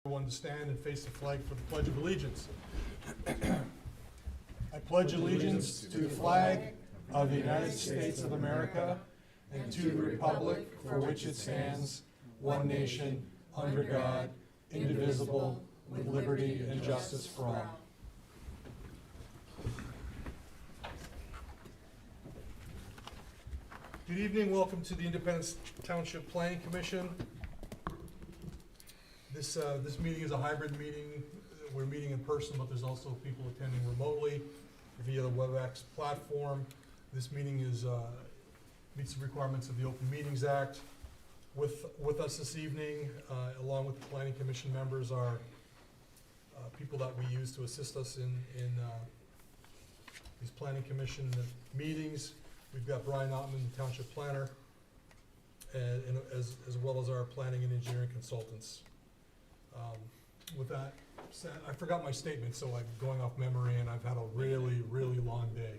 Everyone to stand and face the flag for the Pledge of Allegiance. I pledge allegiance to the flag of the United States of America and to the republic for which it stands, one nation, under God, indivisible, with liberty and justice for all. Good evening, welcome to the Independence Township Planning Commission. This meeting is a hybrid meeting. We're meeting in person, but there's also people attending remotely via the WebEx platform. This meeting meets the requirements of the Open Meetings Act. With us this evening, along with the Planning Commission members, are people that we use to assist us in these Planning Commission meetings. We've got Brian Ottman, the Township Planner, and as well as our planning and engineering consultants. With that said, I forgot my statement, so I'm going off memory, and I've had a really, really long day.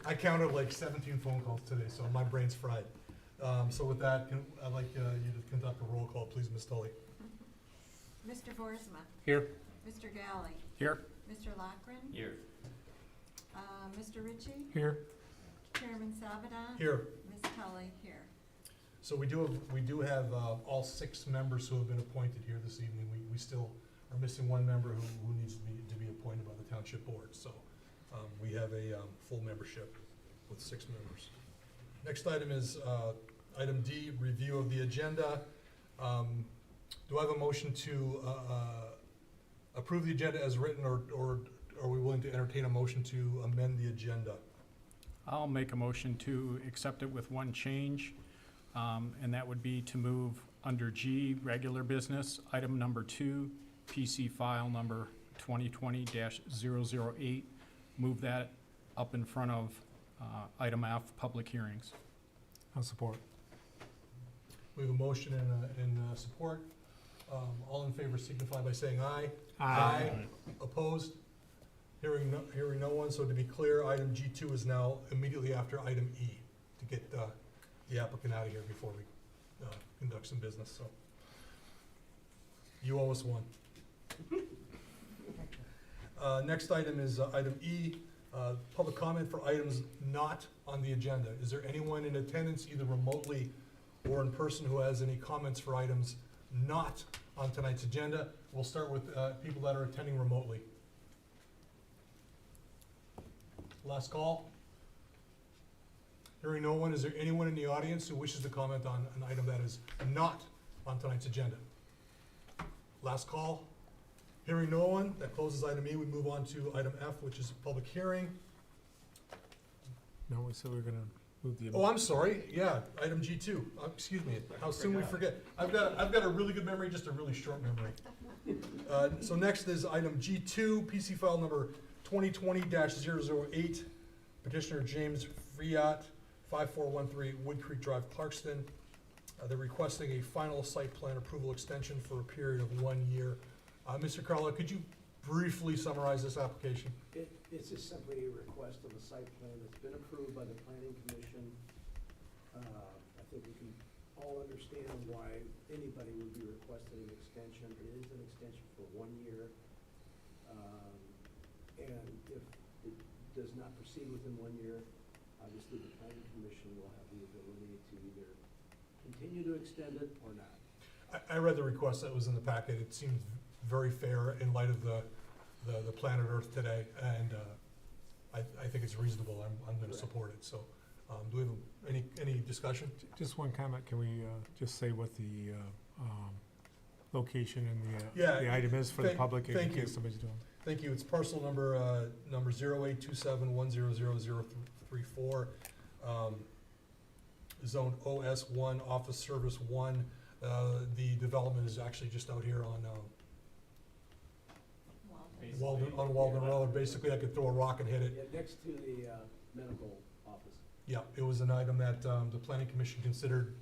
I counted like 17 phone calls today, so my brain's fried. So with that, I'd like you to conduct a roll call, please, Ms. Tully. Mr. Boersma. Here. Mr. Galley. Here. Mr. Lochran. Here. Mr. Ritchie. Here. Chairman Sabada. Here. Ms. Tully here. So we do have all 6 members who have been appointed here this evening. We still are missing one member who needs to be appointed by the Township Board. So we have a full membership with 6 members. Next item is item D, review of the agenda. Do I have a motion to approve the agenda as written, or are we willing to entertain a motion to amend the agenda? I'll make a motion to accept it with one change, and that would be to move under G, regular business, item number 2, PC file number 2020-008, move that up in front of item F, public hearings. I'll support. We have a motion and support. All in favor signify by saying aye. Aye. Opposed? Hearing no one, so to be clear, item G2 is now immediately after item E, to get the applicant out of here before we conduct some business, so. You owe us one. Next item is item E, public comment for items not on the agenda. Is there anyone in attendance, either remotely or in person, who has any comments for items not on tonight's agenda? We'll start with people that are attending remotely. Last call. Hearing no one, is there anyone in the audience who wishes to comment on an item that is not on tonight's agenda? Last call. Hearing no one, that closes item E. We move on to item F, which is a public hearing. No, we said we were gonna move the. Oh, I'm sorry. Yeah, item G2. Excuse me. How soon we forget. I've got a really good memory, just a really short memory. So next is item G2, PC file number 2020-008, petitioner James Friat, 5413 Wood Creek Drive, Clarkston. They're requesting a final site plan approval extension for a period of 1 year. Mr. Carlo, could you briefly summarize this application? It's just simply a request of a site plan that's been approved by the Planning Commission. I think we can all understand why anybody would be requesting an extension. It is an extension for 1 year. And if it does not proceed within 1 year, obviously the Planning Commission will have the ability to either continue to extend it or not. I read the request that was in the packet. It seemed very fair in light of the planet Earth today, and I think it's reasonable. I'm going to support it. So, do we have any discussion? Just one comment, can we just say what the location and the item is for the public in thank you. case somebody's doing? Thank you. It's parcel number 0827100034, zone OS1, office service 1. The development is actually just out here on Walden Road. Basically, I could throw a rock and hit it. Yeah, next to the medical office. Yeah, it was an item that the Planning Commission considered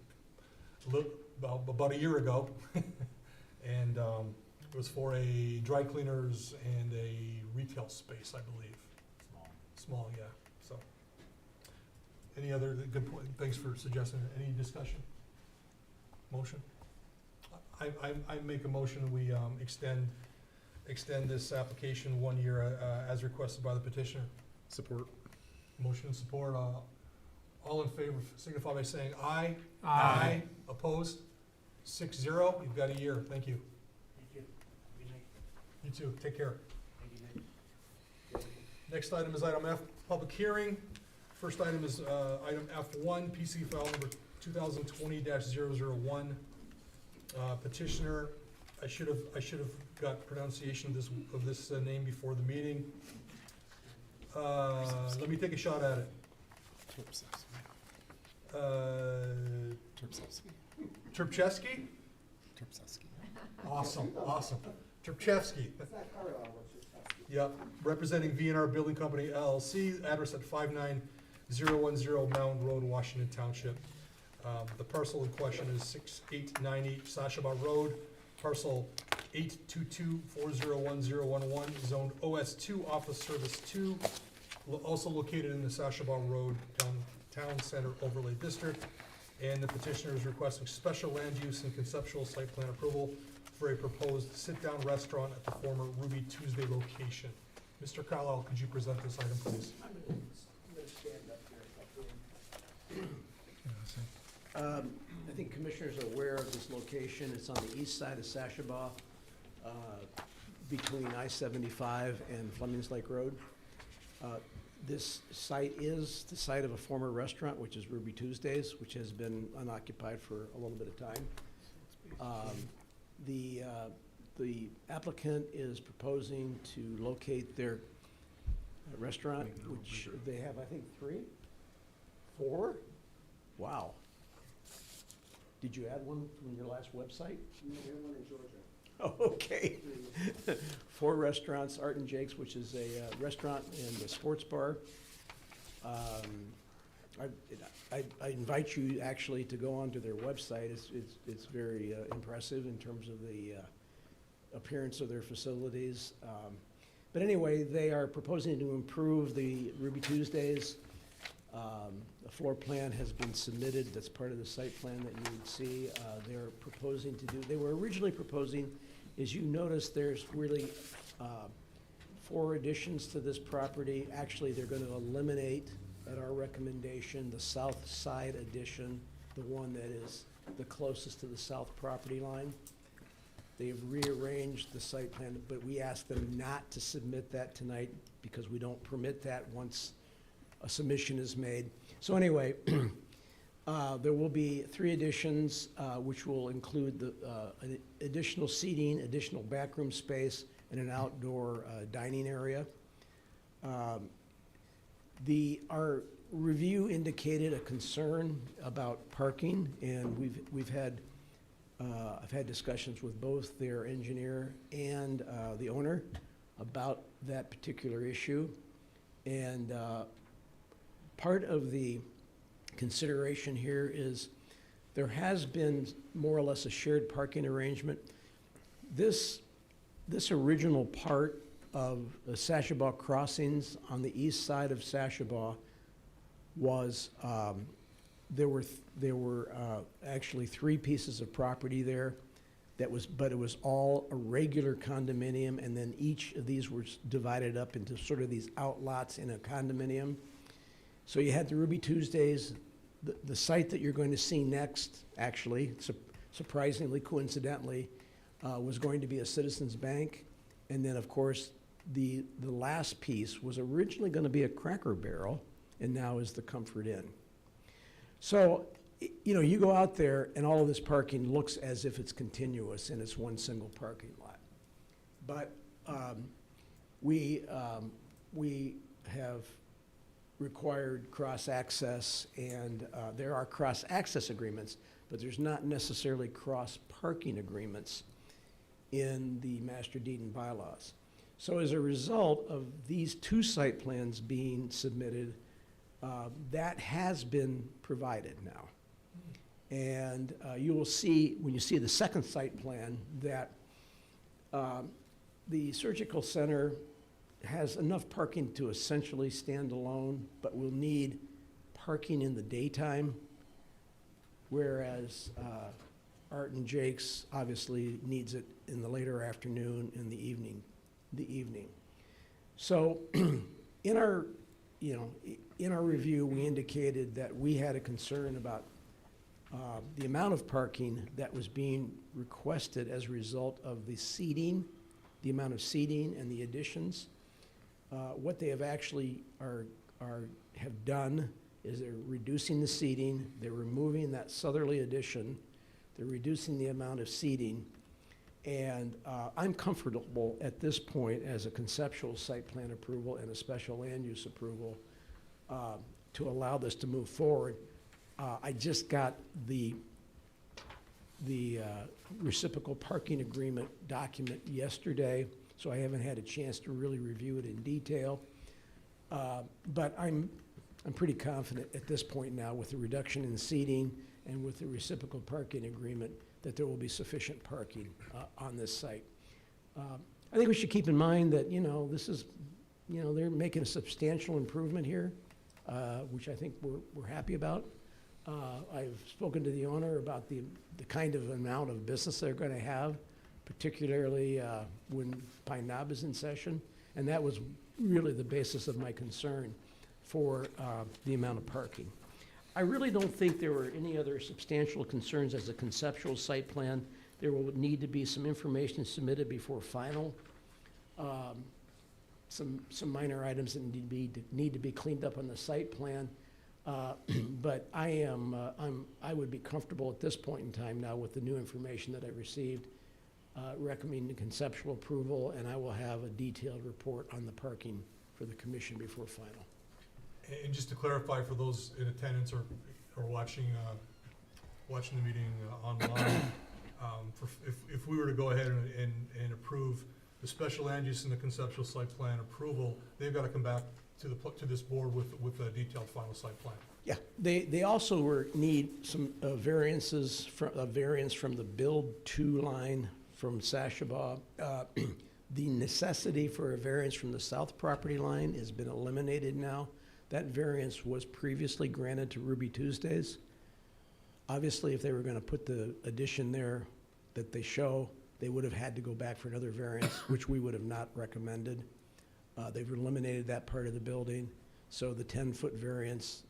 about a year ago. And it was for a dry cleaners and a retail space, I believe. Small, yeah. So, any other good point? Thanks for suggesting it. Any discussion? Motion? I make a motion that we extend this application 1 year as requested by the petitioner. Support. Motion and support. All in favor signify by saying aye. Aye. Opposed? 6-0. You've got a year. Thank you. Thank you. Good night. You too. Take care. Good night. Next item is item F, public hearing. First item is item F1, PC file number 2020-001. Petitioner, I should have got pronunciation of this name before the meeting. Let me take a shot at it. Terpchevsky? Awesome. Terpchevsky. It's not Carlisle, it's just us. Yep, representing V&R Building Company LLC, address at 59010 Mountain Road, Washington Township. The parcel in question is 6898 Sashaba Road, parcel 822401011, zoned OS2, Office Service 2, also located in the Sashaba Road Town Center Overlay District. And the petitioner is requesting special land use and conceptual site plan approval for a proposed sit-down restaurant at the former Ruby Tuesday location. Mr. Carlisle, could you present this item, please? I'm gonna stand up here if I can. I think commissioners are aware of this location. It's on the east side of Sashaba, between I-75 and Flemings Lake Road. This site is the site of a former restaurant, which is Ruby Tuesdays, which has been unoccupied for a little bit of time. The applicant is proposing to locate their restaurant, which they have, I think, 3? 4? Wow. Did you add one from your last website? No, we have one in Georgia. Oh, okay. 4 restaurants, Art and Jake's, which is a restaurant and a sports bar. I invite you actually to go onto their website. It's very impressive in terms of the appearance of their facilities. But anyway, they are proposing to improve the Ruby Tuesdays. The floor plan has been submitted. That's part of the site plan that you would see. They're proposing to do, they were originally proposing, as you notice, there's really 4 additions to this property. Actually, they're going to eliminate, at our recommendation, the south side addition, the one that is the closest to the south property line. They have rearranged the site plan, but we asked them not to submit that tonight because we don't permit that once a submission is made. So anyway, there will be 3 additions, which will include an additional seating, additional backroom space, and an outdoor dining area. Our review indicated a concern about parking, and I've had discussions with both their engineer and the owner about that particular issue. And part of the consideration here is there has been more or less a shared parking arrangement. This original part of the Sashaba crossings on the east side of Sashaba was, there were actually 3 pieces of property there but it was all a regular condominium, and then each of these was divided up into sort of these outlots in a condominium. So you had the Ruby Tuesdays. The site that you're going to see next, actually, surprisingly, coincidentally, was going to be a Citizens Bank. And then, of course, the last piece was originally going to be a Cracker Barrel, and now is the Comfort Inn. So, you know, you go out there, and all of this parking looks as if it's continuous, and it's one single parking lot. But we have required cross-access, and there are cross-access agreements, but there's not necessarily cross-parking agreements in the master deed and bylaws. So as a result of these 2 site plans being submitted, that has been provided now. And you will see, when you see the second site plan, that the surgical center has enough parking to essentially stand alone, but will need parking in the daytime, whereas Art and Jake's obviously needs it in the later afternoon and the evening. So in our, in our review, we indicated that we had a concern about the amount of parking that was being requested as a result of the seating, the amount of seating and the additions. What they have actually have done is they're reducing the seating, they're removing that southerly addition, they're reducing the amount of seating, and I'm comfortable at this point as a conceptual site plan approval and a special land use approval to allow this to move forward. I just got the reciprocal parking agreement document yesterday, so I haven't had a chance to really review it in detail. But I'm pretty confident at this point now with the reduction in seating and with the reciprocal parking agreement that there will be sufficient parking on this site. I think we should keep in mind that, this is, they're making a substantial improvement here, which I think we're happy about. I've spoken to the owner about the kind of amount of business they're going to have, particularly when Pine Knob is in session, and that was really the basis of my concern for the amount of parking. I really don't think there were any other substantial concerns as a conceptual site plan. There will need to be some information submitted before final. Some minor items that need to be cleaned up on the site plan. But I would be comfortable at this point in time now with the new information that I received, recommending conceptual approval, and I will have a detailed report on the parking for the commission before final. And just to clarify for those in attendance or watching the meeting online, if we were to go ahead and approve the special land use and the conceptual site plan approval, they've got to come back to this board with a detailed final site plan. Yeah, they also need some variances, variance from the build to line from Sashabaw. The necessity for a variance from the south property line has been eliminated now. That variance was previously granted to Ruby Tuesdays. Obviously, if they were going to put the addition there that they show, they would have had to go back for another variance, which we would have not recommended. They've eliminated that part of the building, so the 10-foot variance,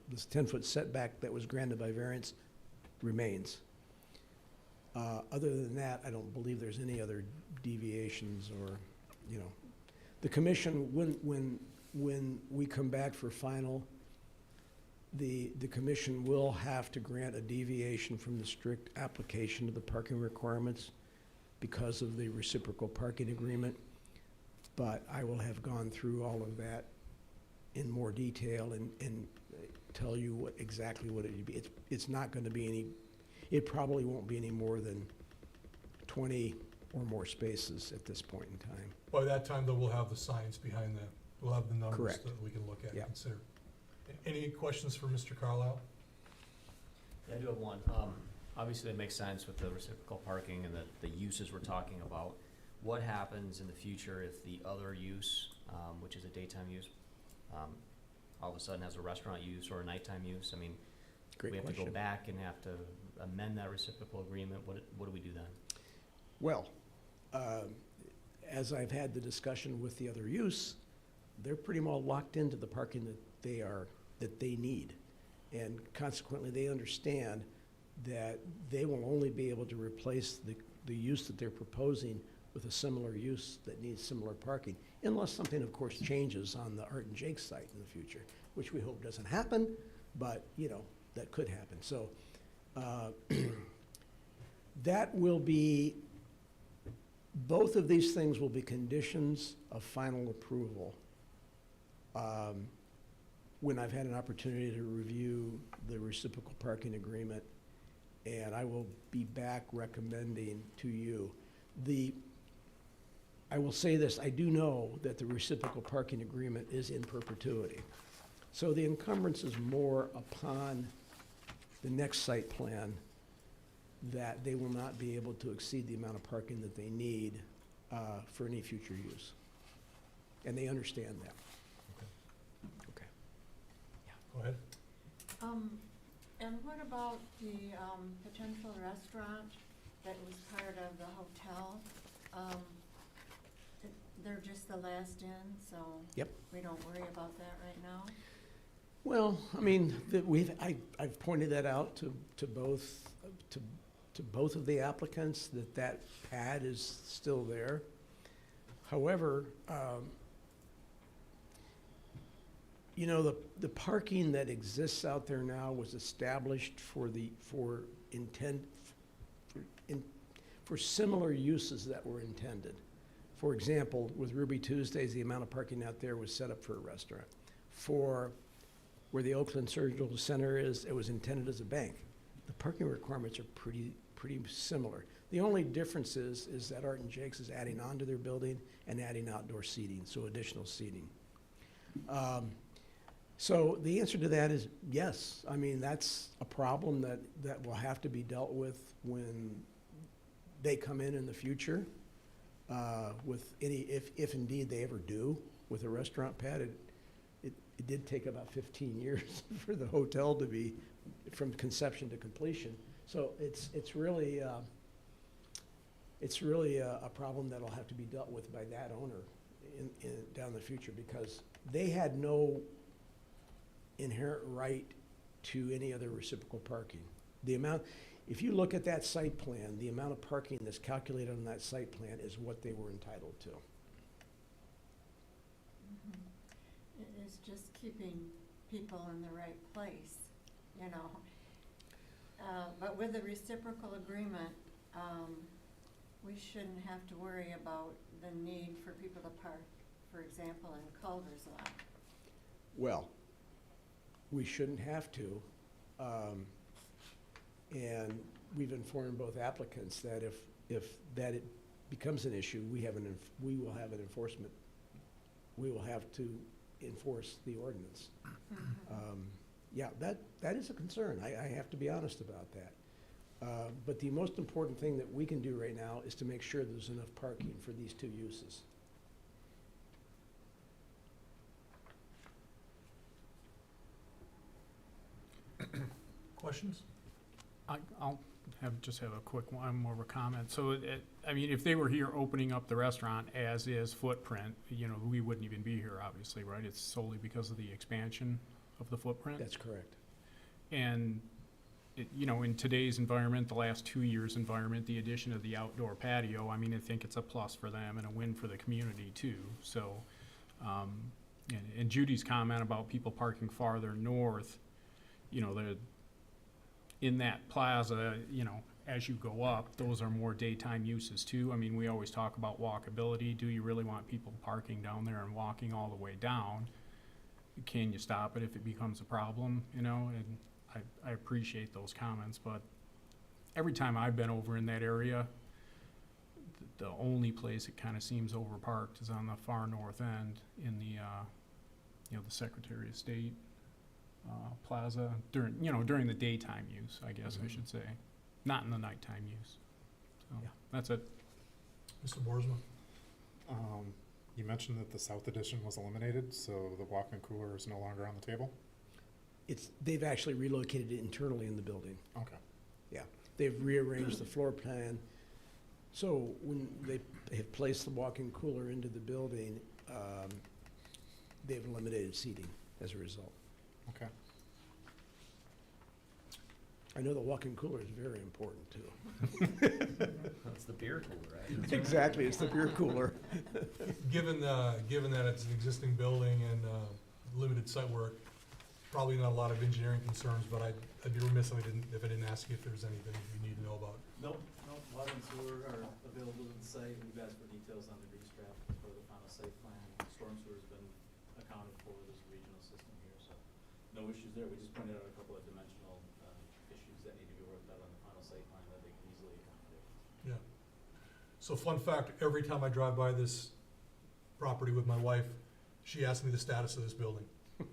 this 10-foot setback that was granted by variance remains. Other than that, I don't believe there's any other deviations or, the commission, when we come back for final, the commission will have to grant a deviation from the strict application of the parking requirements because of the reciprocal parking agreement. But I will have gone through all of that in more detail and tell you exactly what it would be. It's not going to be it probably won't be any more than 20 or more spaces at this point in time. By that time, though, we'll have the science behind that. We'll have the numbers Correct. that we can look at Yeah. and consider. Any questions for Mr. Carlisle? Yeah, I do have one. Obviously, that makes sense with the reciprocal parking and the uses we're talking about. What happens in the future if the other use, which is a daytime use, all of a sudden has a restaurant use or a nighttime use? I mean, Great we have question. to go back and have to amend that reciprocal agreement. What do we do then? Well, as I've had the discussion with the other use, they're pretty well locked into the parking that they need. And consequently, they understand that they will only be able to replace the use that they're proposing with a similar use that needs similar parking, unless something, of course, changes on the Art and Jake site in the future, which we hope doesn't happen, but, that could happen. So that will be, both of these things will be conditions of final approval when I've had an opportunity to review the reciprocal parking agreement, and I will be back recommending to you. I will say this, I do know that the reciprocal parking agreement is in perpetuity. So the encumbrance is more upon the next site plan that they will not be able to exceed the amount of parking that they need for any future use. And they understand that. Okay. Go ahead. And what about the potential restaurant that was part of the hotel? They're just the last in, so Yep. we don't worry about that right now? Well, I mean, I've pointed that out to both of the applicants, that pad is still there. However, you know, the parking that exists out there now was established for similar uses that were intended. For example, with Ruby Tuesdays, the amount of parking out there was set up for a restaurant. For where the Oakland Surgical Center is, it was intended as a bank. The parking requirements are pretty similar. The only difference is that Art and Jake's is adding on to their building and adding outdoor seating, so additional seating. So the answer to that is yes. I mean, that's a problem that will have to be dealt with when they come in the future. With if indeed they ever do with a restaurant pad, it did take about 15 years for the hotel to be from conception to completion. So it's really a problem that'll have to be dealt with by that owner down the future, because they had no inherent right to any other reciprocal parking. If you look at that site plan, the amount of parking that's calculated on that site plan is what they were entitled to. It is just keeping people in the right place, you know. But with the reciprocal agreement, we shouldn't have to worry about the need for people to park, for example, in Culver's lot. Well, we shouldn't have to. And we've informed both applicants that if it becomes an issue, we will have to enforce the ordinance. Yeah, that is a concern. I have to be honest about that. But the most important thing that we can do right now is to make sure there's enough parking for these two uses. Questions? I'll just have a quick one more of a comment. So, I mean, if they were here opening up the restaurant as is footprint, you know, we wouldn't even be here, obviously, right? It's solely because of the expansion of the footprint. That's correct. And, you know, in today's environment, the last 2 years' environment, the addition of the outdoor patio, I mean, I think it's a plus for them and a win for the community too. So, and Judy's comment about people parking farther north, you know, in that plaza, you know, as you go up, those are more daytime uses too. I mean, we always talk about walkability. Do you really want people parking down there and walking all the way down? Can you stop it if it becomes a problem, you know? And I appreciate those comments, but every time I've been over in that area, the only place it kind of seems overparked is on the far north end in the, you know, the Secretary of State plaza during the daytime use, I guess I should say, not in the nighttime use. So Yeah. that's it. Mr. Boersma? You mentioned that the south addition was eliminated, so the walk-in cooler is no longer on the table? They've actually relocated it internally in the building. Okay. Yeah, they've rearranged the floor plan. So when they have placed the walk-in cooler into the building, they've eliminated seating as a result. Okay. I know the walk-in cooler is very important too. That's the beer cooler, right? Exactly, it's the beer cooler. Given that it's an existing building and limited site work, probably not a lot of engineering concerns, but I'd be remiss if I didn't ask you if there's anything you need to know about. Nope, water and sewer are available to the site, and we've asked for details on the grease trap for the final site plan. Storm sewer's been accounted for, there's a regional system here, so no issues there. We just pointed out a couple of dimensional issues that need to be worked out on the final site plan that they can easily accommodate. Yeah. So fun fact, every time I drive by this property with my wife, she asks me the status of this building.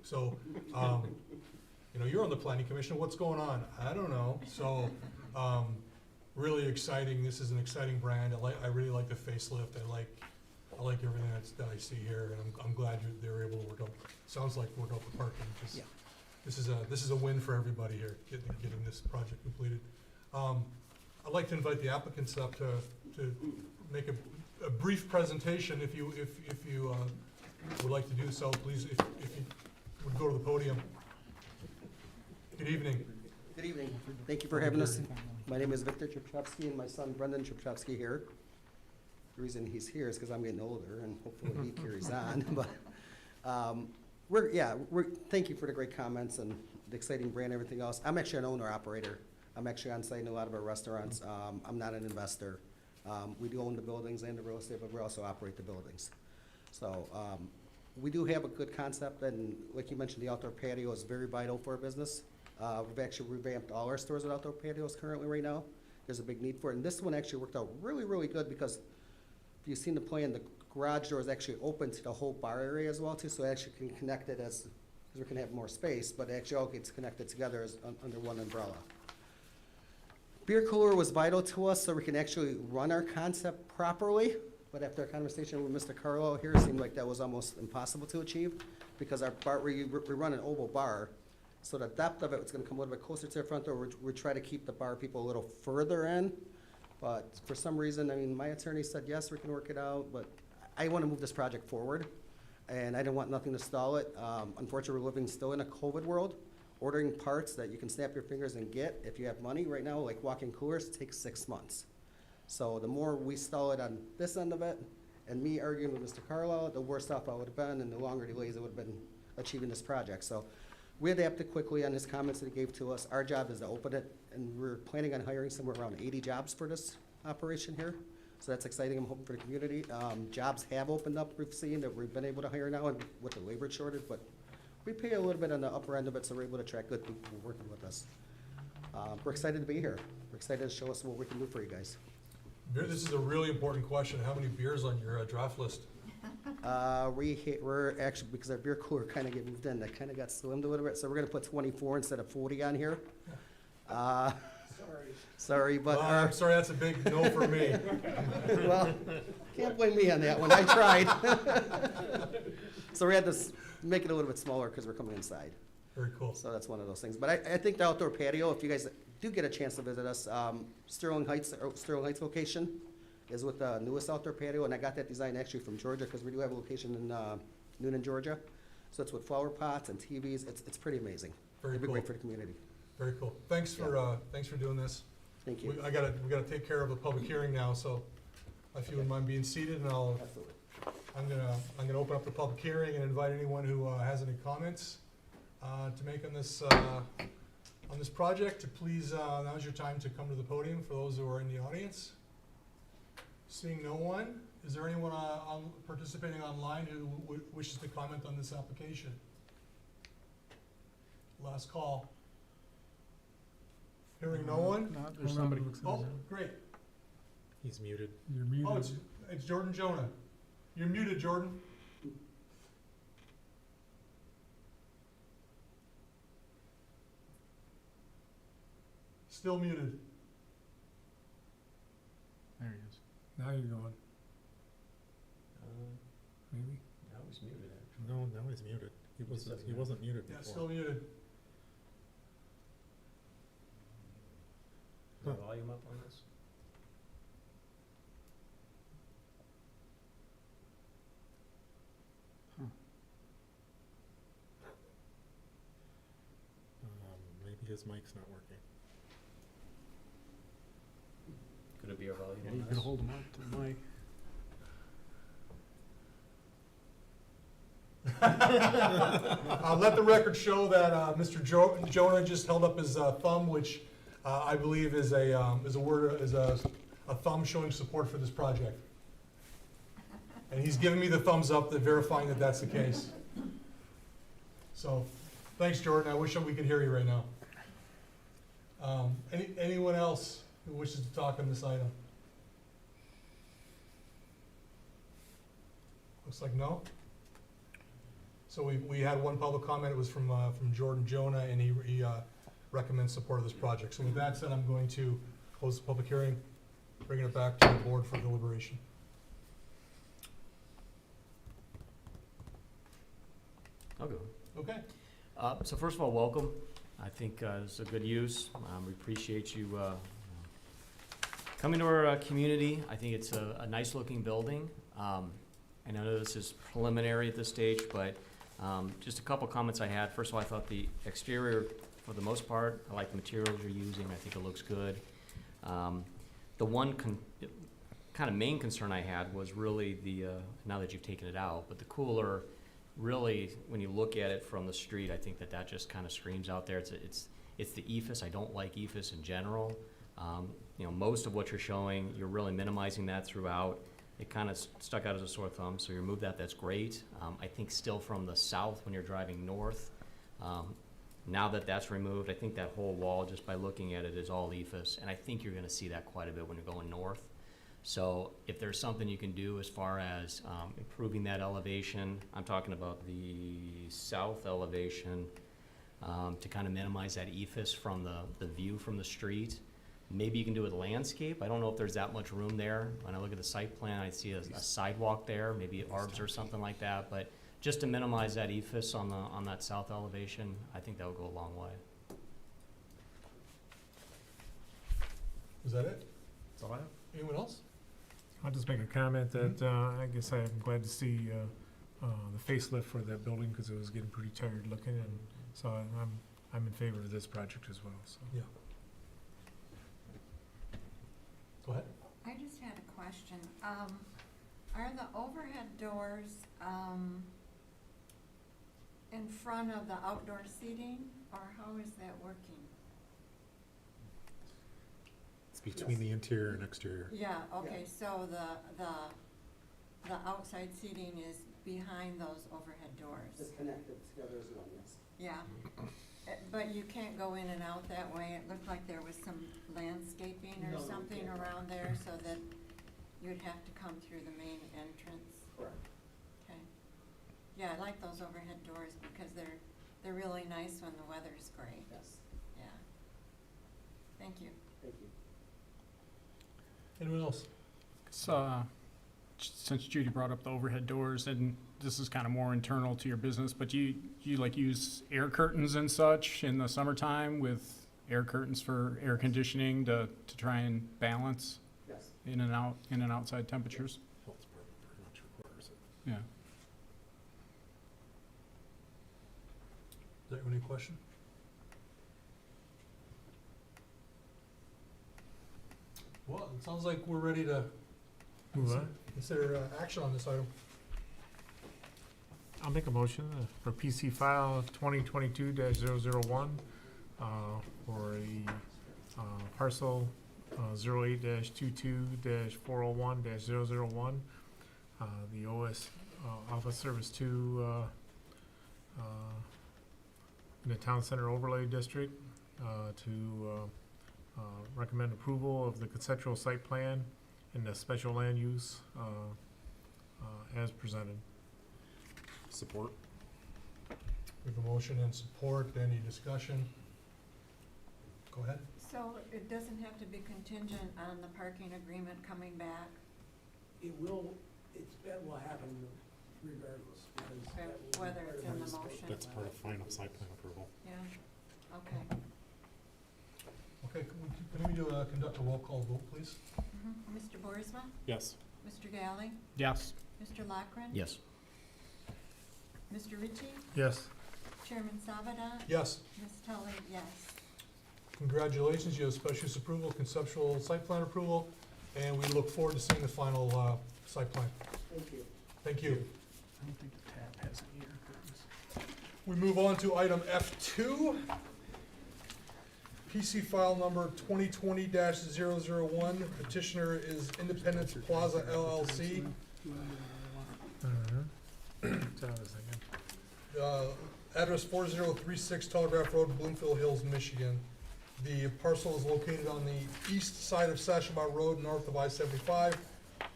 So, you know, you're on the planning commission, what's going on? I don't know. So, really exciting. This is an exciting brand. I really like the facelift. I like everything that I see here, and I'm glad they were able to work out the parking, 'cause Yeah. this is a win for everybody here, getting this project completed. I'd like to invite the applicants up to make a brief presentation, if you would like to do so, please, if you would go to the podium. Good evening. Good evening. Thank you for having us. My name is Victor Chupchowski and my son Brendan Chupchowski here. The reason he's here is because I'm getting older and hopefully he carries on. But thank you for the great comments and the exciting brand and everything else. I'm actually an owner-operator. I'm actually on site in a lot of our restaurants. I'm not an investor. We do own the buildings and the real estate, but we also operate the buildings. So we do have a good concept, and like you mentioned, the outdoor patio is very vital for our business. We've actually revamped all our stores with outdoor patios currently right now. There's a big need for it, and this one actually worked out really, really good because if you've seen the plan, the garage door is actually open to the whole bar area as well too, so it actually can connect it as we can have more space, but it actually all gets connected together as under one umbrella. Beer cooler was vital to us so we can actually run our concept properly, but after a conversation with Mr. Carlo here, it seemed like that was almost impossible to achieve because our bar, we run an oval bar, so the depth of it is gonna come a little bit closer to the front door. We try to keep the bar people a little further in, but for some reason, I mean, my attorney said, yes, we can work it out, but I wanna move this project forward, and I didn't want nothing to stall it. Unfortunately, we're living still in a COVID world. Ordering parts that you can snap your fingers and get, if you have money right now, like walk-in coolers, takes 6 months. So the more we stall it on this end of it, and me arguing with Mr. Carlisle, the worse off I would have been, and the longer delays it would have been achieving this project. So we adapted quickly on his comments that he gave to us. Our job is to open it, and we're planning on hiring somewhere around 80 jobs for this operation here. So that's exciting, I'm hoping for the community. Jobs have opened up, we've seen that we've been able to hire now and with the labor shortage, but we pay a little bit on the upper end of it, so we're able to attract good people working with us. We're excited to be here. We're excited to show us what we can do for you guys. This is a really important question. How many beers on your draft list? We're actually, because our beer cooler kind of get moved in, that kind of got slimmed a little bit, so we're gonna put 24 instead of 40 on here. Sorry, but. Well, I'm sorry, that's a big no for me. Well, can't blame me on that one. I tried. So we had to make it a little bit smaller because we're coming inside. Very cool. So that's one of those things. But I think the outdoor patio, if you guys do get a chance to visit us, Sterling Heights location is with the newest outdoor patio, and I got that design actually from Georgia because we do have a location in Noonan, Georgia. So it's with flower pots and TVs. It's pretty amazing. Very It'd be cool. great for the community. Very cool. Thanks for doing this. Thank you. We gotta take care of the public hearing now, so if you wouldn't mind being seated, and Absolutely. I'm gonna open up the public hearing and invite anyone who has any comments to make on this project. To please, now's your time to come to the podium for those who are in the audience. Seeing no one, is there anyone participating online who wishes to comment on this application? Last call. Hearing no one? There's somebody. Oh, great. He's muted. You're muted. Oh, it's Jordan Jonah. You're muted, Jordan. Still muted. There he is. Now you're going, maybe? Now he's muted, actually. No, now he's muted. He wasn't muted Yeah, before. still muted. Is the volume up on this? Maybe his mic's not working. Could it be our volume Yeah, on you this? can hold him up to the mic. Let the record show that Mr. Jonah just held up his thumb, which I believe is a thumb showing support for this project. And he's giving me the thumbs up, that verifying that that's the case. So, thanks, Jordan. I wish we could hear you right now. Anyone else who wishes to talk on this item? Looks like no. So we had one public comment. It was from Jordan Jonah, and he recommends support of this project. So with that said, I'm going to close the public hearing, bring it back to the board for deliberation. I'll go. Okay. So first of all, welcome. I think it's a good use. We appreciate you coming to our community. I think it's a nice-looking building. I know this is preliminary at this stage, but just a couple comments I had. First of all, I thought the exterior, for the most part, I like the materials you're using. I think it looks good. The one kind of main concern I had was really the, now that you've taken it out, but the cooler, really, when you look at it from the street, I think that just kind of screams out there. It's the ephes. I don't like ephes in general. Most of what you're showing, you're really minimizing that throughout. It kind of stuck out as a sore thumb, so you remove that, that's great. I think still from the south when you're driving north, now that that's removed, I think that whole wall, just by looking at it, is all ephes, and I think you're gonna see that quite a bit when you're going north. So if there's something you can do as far as improving that elevation, I'm talking about the south elevation, to kind of minimize that ephes from the view from the street. Maybe you can do it landscape. I don't know if there's that much room there. When I look at the site plan, I see a sidewalk there, maybe arbs or something like that. But just to minimize that ephes on that south elevation, I think that would go a long way. Is that it? That's all I have. Anyone else? I'll just make a comment that, I guess I'm glad to see, the facelift for that building, because it was getting pretty tired looking, and so I'm in favor of this project as well, so. Yeah. Go ahead. I just had a question. Are the overhead doors, in front of the outdoor seating, or how is that working? It's between the interior and exterior. Yeah, okay, so the outside seating is behind those overhead doors? It's connected together as one, yes. Yeah, but you can't go in and out that way. It looked like there was some landscaping or No, you something can't. around there, so that you'd have to come through the main entrance. Correct. Okay. Yeah, I like those overhead doors because they're really nice when the weather's great. Yes, Yeah. Thank you. thank you. Anyone else? So, since Judy brought up the overhead doors, and this is kind of more internal to your business, but you like use air curtains and such in the summertime with air curtains for air conditioning to try and balance Yes. in and outside temperatures? Health department pretty much requires it. Yeah. Is there any question? Well, it sounds like we're ready to Move on. consider action on this item. I'll make a motion for PC file 2022-001, for a parcel 08-22-401-001, the OS Office Service 2 in the Town Center Overlay District, to recommend approval of the conceptual site plan and the special land use as presented. Support. We have a motion and support. Any discussion? Go ahead. So it doesn't have to be contingent on the parking agreement coming back? It will happen regardless, because Okay, that will be whether part it's of in the the site motion. plan. That's part of final site plan approval. Yeah, okay. Okay, can we conduct a roll call vote, please? Mr. Boersma? Yes. Mr. Galley? Yes. Mr. Lockren? Yes. Mr. Ritchie? Yes. Chairman Sabada? Yes. Ms. Tully, yes. Congratulations, you have special use approval, conceptual site plan approval, and we look forward to seeing the final site plan. Thank you. Thank you. I don't think the tab has any air curtains. We move on to item F2. PC file number 2020-001. Petitioner is Independence Plaza LLC. Address 4036 Telegraph Road, Bloomfield Hills, Michigan. The parcel is located on the east side of Sashaba Road, north of I-75.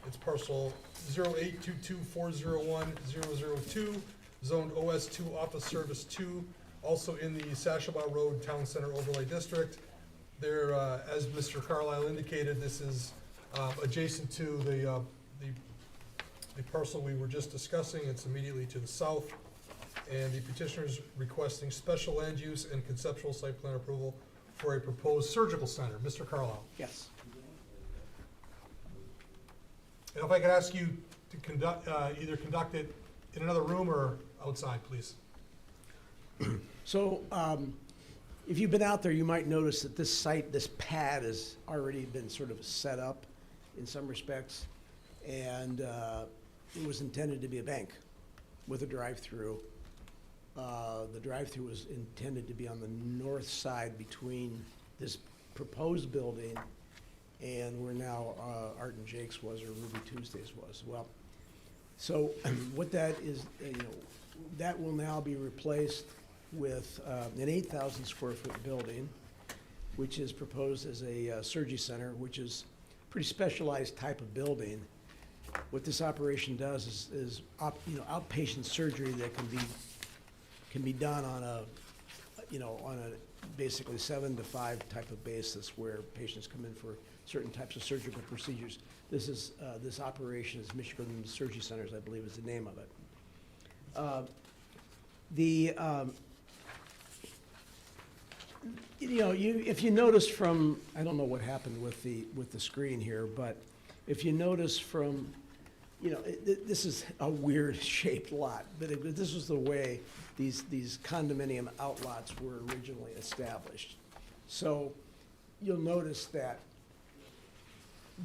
It's parcel 0822401-002, zoned OS2 Office Service 2, also in the Sashaba Road Town Center Overlay District. There, as Mr. Carlisle indicated, this is adjacent to the parcel we were just discussing. It's immediately to the south. and the petitioner's requesting special land use and conceptual site plan approval for a proposed surgical center. Mr. Carlisle. Yes. And if I could ask you to conduct, either conduct it in another room or outside, please. So, if you've been out there, you might notice that this site, this pad has already been sort of set up in some respects. And it was intended to be a bank with a drive-through. The drive-through was intended to be on the north side between this proposed building and where now Art and Jake's was, or Ruby Tuesdays was. Well, so what that is, that will now be replaced with an 8,000 square foot building, which is proposed as a surgery center, which is a pretty specialized type of building. What this operation does is outpatient surgery that can be done on a basically 7 to 5 type of basis, where patients come in for certain types of surgical procedures. This operation is Michigan Surgery Centers, I believe is the name of it. If you notice from, I don't know what happened with the screen here, but if you notice from, this is a weird shaped lot, but this was the way these condominium outlots were originally established. So you'll notice that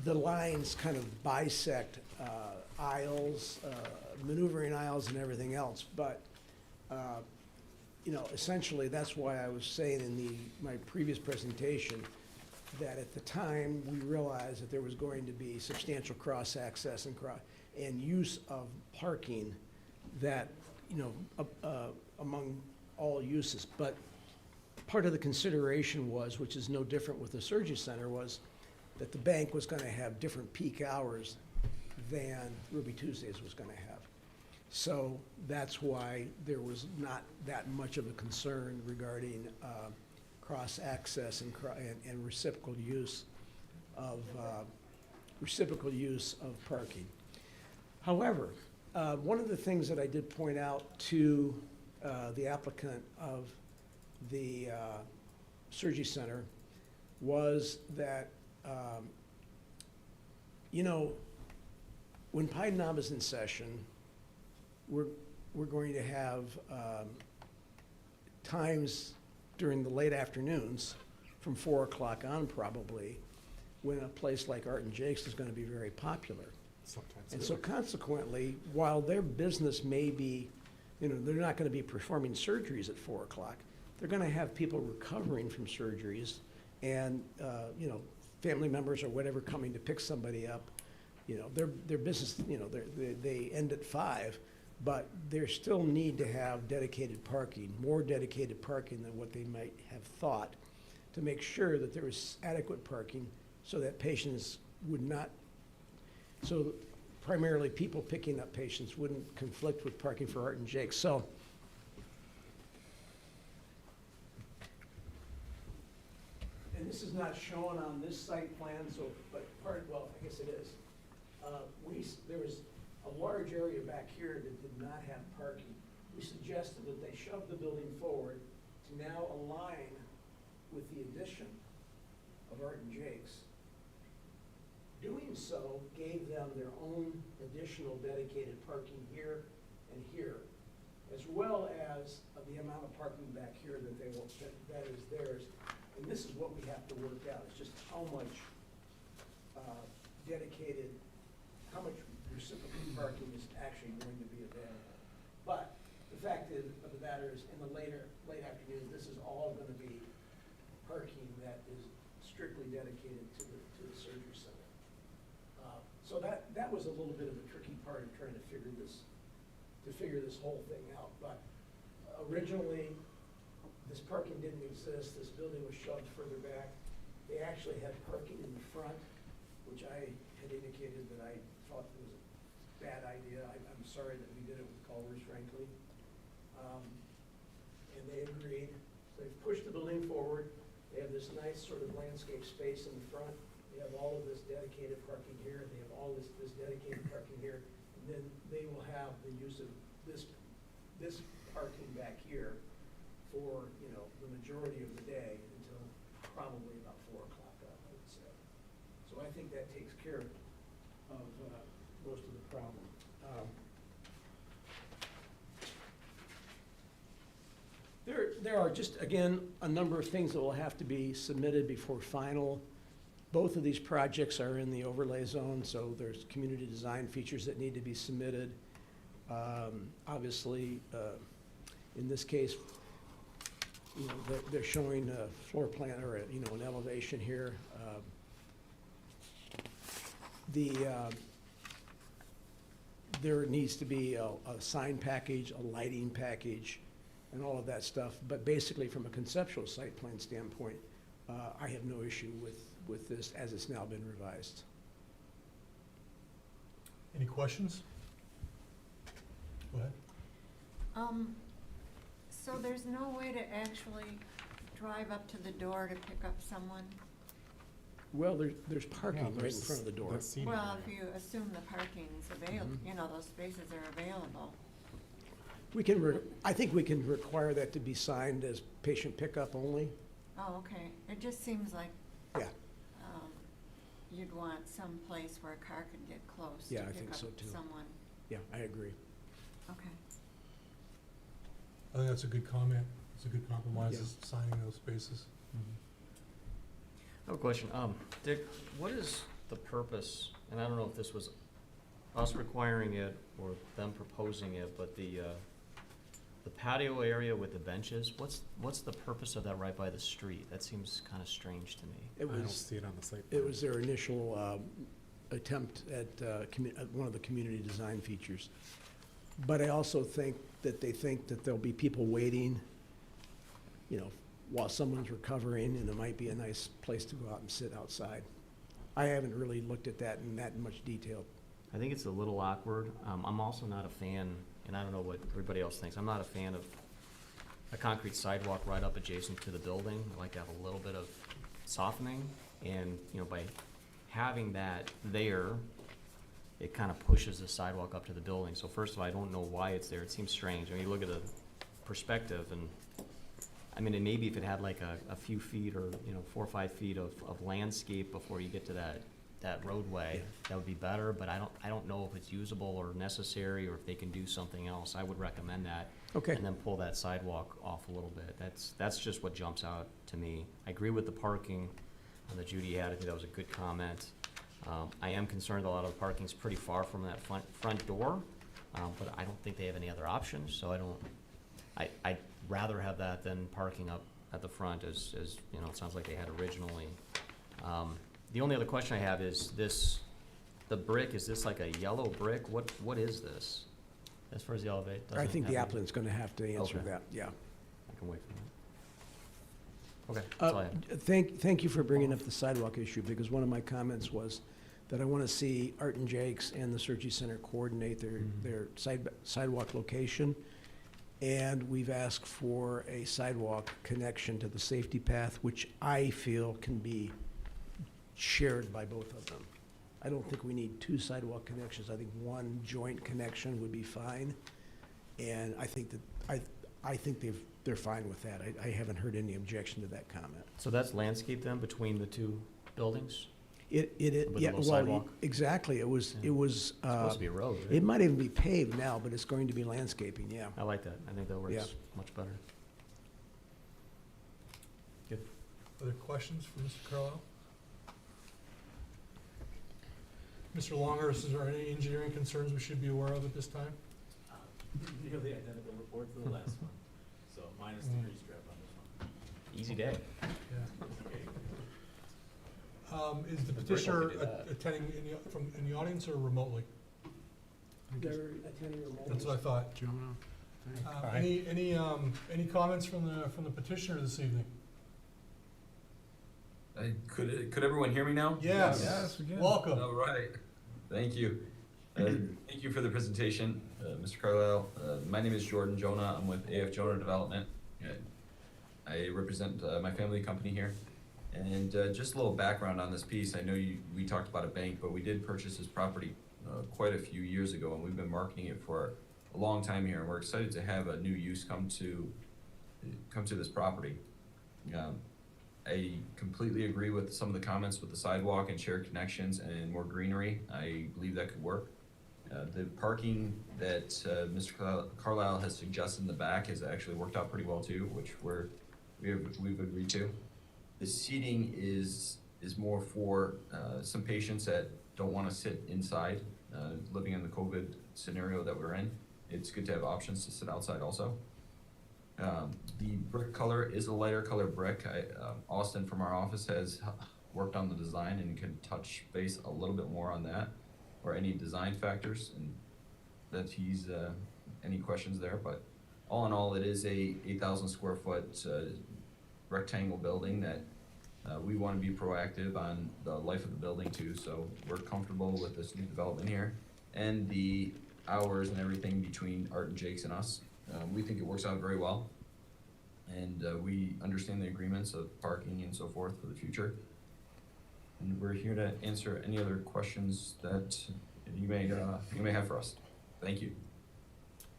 the lines kind of bisect aisles, maneuvering aisles and everything else, but essentially that's why I was saying in my previous presentation that at the time we realized that there was going to be substantial cross-access and use of parking that, among all uses. But part of the consideration was, which is no different with the surgery center, was that the bank was going to have different peak hours than Ruby Tuesdays was going to have. So that's why there was not that much of a concern regarding cross-access and reciprocal use of parking. However, one of the things that I did point out to the applicant of the surgery center was that, when Pi Nam is in session, we're going to have times during the late afternoons from 4 o'clock on probably, when a place like Art and Jake's is going to be very popular. Sometimes. And so consequently, while their business may be, they're not going to be performing surgeries at 4 o'clock, they're going to have people recovering from surgeries and, family members or whatever coming to pick somebody up. Their business, they end at 5, but they still need to have dedicated parking, more dedicated parking than what they might have thought, to make sure that there is adequate parking so that patients would not, so primarily people picking up patients wouldn't conflict with parking for Art and Jake. So, and this is not shown on this site plan, but I guess it is. There was a large area back here that did not have parking. We suggested that they shove the building forward to now align with the addition of Art and Jake's. Doing so gave them their own additional dedicated parking here and here, as well as the amount of parking back here that that is theirs. And this is what we have to work out, is just how much how much reciprocal parking is actually going to be available. But the fact of the matter is, in the late afternoon, this is all going to be parking that is strictly dedicated to the surgery center. So that was a little bit of a tricky part of trying to figure this whole thing out. But originally, this parking didn't exist. This building was shoved further back. They actually had parking in the front, which I had indicated that I thought was a bad idea. I'm sorry that we did it with Culver's, frankly. And they agreed. So they've pushed the building forward. They have this nice sort of landscape space in the front. They have all of this dedicated parking here. They have all this dedicated parking here. And then they will have the use of this parking majority of the day until probably about 4 o'clock, I would say. So I think that takes care of most of the problem. There are just, again, a number of things that will have to be submitted before final. Both of these projects are in the overlay zone, so there's community design features that need to be submitted. Obviously, in this case, you know, they're showing a floor plan or, you know, an elevation here. There needs to be a sign package, a lighting package, and all of that stuff. But basically, from a conceptual site plan standpoint, I have no issue with this as it's now been revised. Any questions? Go ahead. So there's no way to actually drive up to the door to pick up someone? Well, there's parking right in there's front of the door. the senior Well, area. if you assume the parking's available, Mhm. you know, those spaces are available. We can, I think we can require that to be signed as patient pickup only. Oh, okay. It just seems like Yeah, you'd want some place where a car could get close to Yeah, I pick think up so, too. someone. yeah, I agree. Okay. I think that's a good comment. It's a good compromise, Yeah. is signing those spaces. I have a question. Dick, what is the purpose, and I don't know if this was us requiring it or them proposing it, but the patio area with the benches, what's the purpose of that right by the street? That seems kind of strange to me. It I don't was, see it on the site plan. it was their initial attempt at one of the community design features. But I also think that they think that there'll be people waiting, you know, while someone's recovering, and it might be a nice place to go out and sit outside. I haven't really looked at that in that much detail. I think it's a little awkward. I'm also not a fan, and I don't know what everybody else thinks, I'm not a fan of a concrete sidewalk right up adjacent to the building. I like to have a little bit of softening, and, you know, by having that there, it kind of pushes the sidewalk up to the building. So first of all, I don't know why it's there. It seems strange. I mean, you look at the perspective, and, I mean, and maybe if it had like a few feet or, you know, 4 or 5 feet of landscape before you get to that roadway, that would be better, but I don't know if it's usable or necessary, or if they can do something else. I would recommend that. Okay. And then pull that sidewalk off a little bit. That's just what jumps out to me. I agree with the parking that Judy had. I think that was a good comment. I am concerned a lot of the parking's pretty far from that front door, but I don't think they have any other options, so I'd rather have that than parking up at the front, as you know, it sounds like they had originally. The only other question I have is the brick, is this like a yellow brick? What is this? As far as the elevate? I doesn't think the have any- applicant's gonna have to answer Okay. that, yeah. I can wait for that. Okay, that's all I have. Thank you for bringing up the sidewalk issue, because one of my comments was that I want to see Art and Jakes and the Surgery Center coordinate their sidewalk location. And we've asked for a sidewalk connection to the safety path, which I feel can be shared by both of them. I don't think we need 2 sidewalk connections. I think one joint connection would be fine. And I think that, I think they're fine with that. I haven't heard any objection to that comment. So that's landscape then between the two buildings? It, With a yeah, little well, sidewalk? exactly. It was, Yeah. It's supposed to be a road, right? it might even be paved now, but it's going to be landscaping, yeah. I like that. I think that Yeah. works much better. Good. Other questions for Mr. Carlisle? Mr. Longhurst, is there any engineering concerns we should be aware of at this time? Nearly identical report to the last one, so minus the grease trap on this one. Easy day. Is the The brick will petitioner do that. attending in the audience or remotely? They're attending remotely. That's what I thought. Jonah? Any comments from the petitioner this evening? Could everyone hear me now? Yes. Yes, we can. Welcome. All right. Thank you. Thank you for the presentation, Mr. Carlisle. My name is Jordan Jonah. I'm with AF Jonah Development. I represent my family company here. And just a little background on this piece. I know we talked about a bank, but we did purchase this property quite a few years ago, and we've been marketing it for a long time here. And we're excited to have a new use come to this property. I completely agree with some of the comments with the sidewalk and shared connections and more greenery. I believe that could work. The parking that Mr. Carlisle has suggested in the back has actually worked out pretty well too, which we've agreed to. The seating is more for some patients that don't want to sit inside, living in the COVID scenario that we're in. It's good to have options to sit outside also. The brick color is a lighter color brick. Austin from our office has worked on the design and can touch base a little bit more on that, or any design factors, and that he's, any questions there, but all in all, it is a 8,000 square foot rectangle building that we want to be proactive on the life of the building too, so we're comfortable with this new development here. And the hours and everything between Art and Jake's and us, we think it works out very well. And we understand the agreements of parking and so forth for the future. And we're here to answer any other questions that you may have for us. Thank you.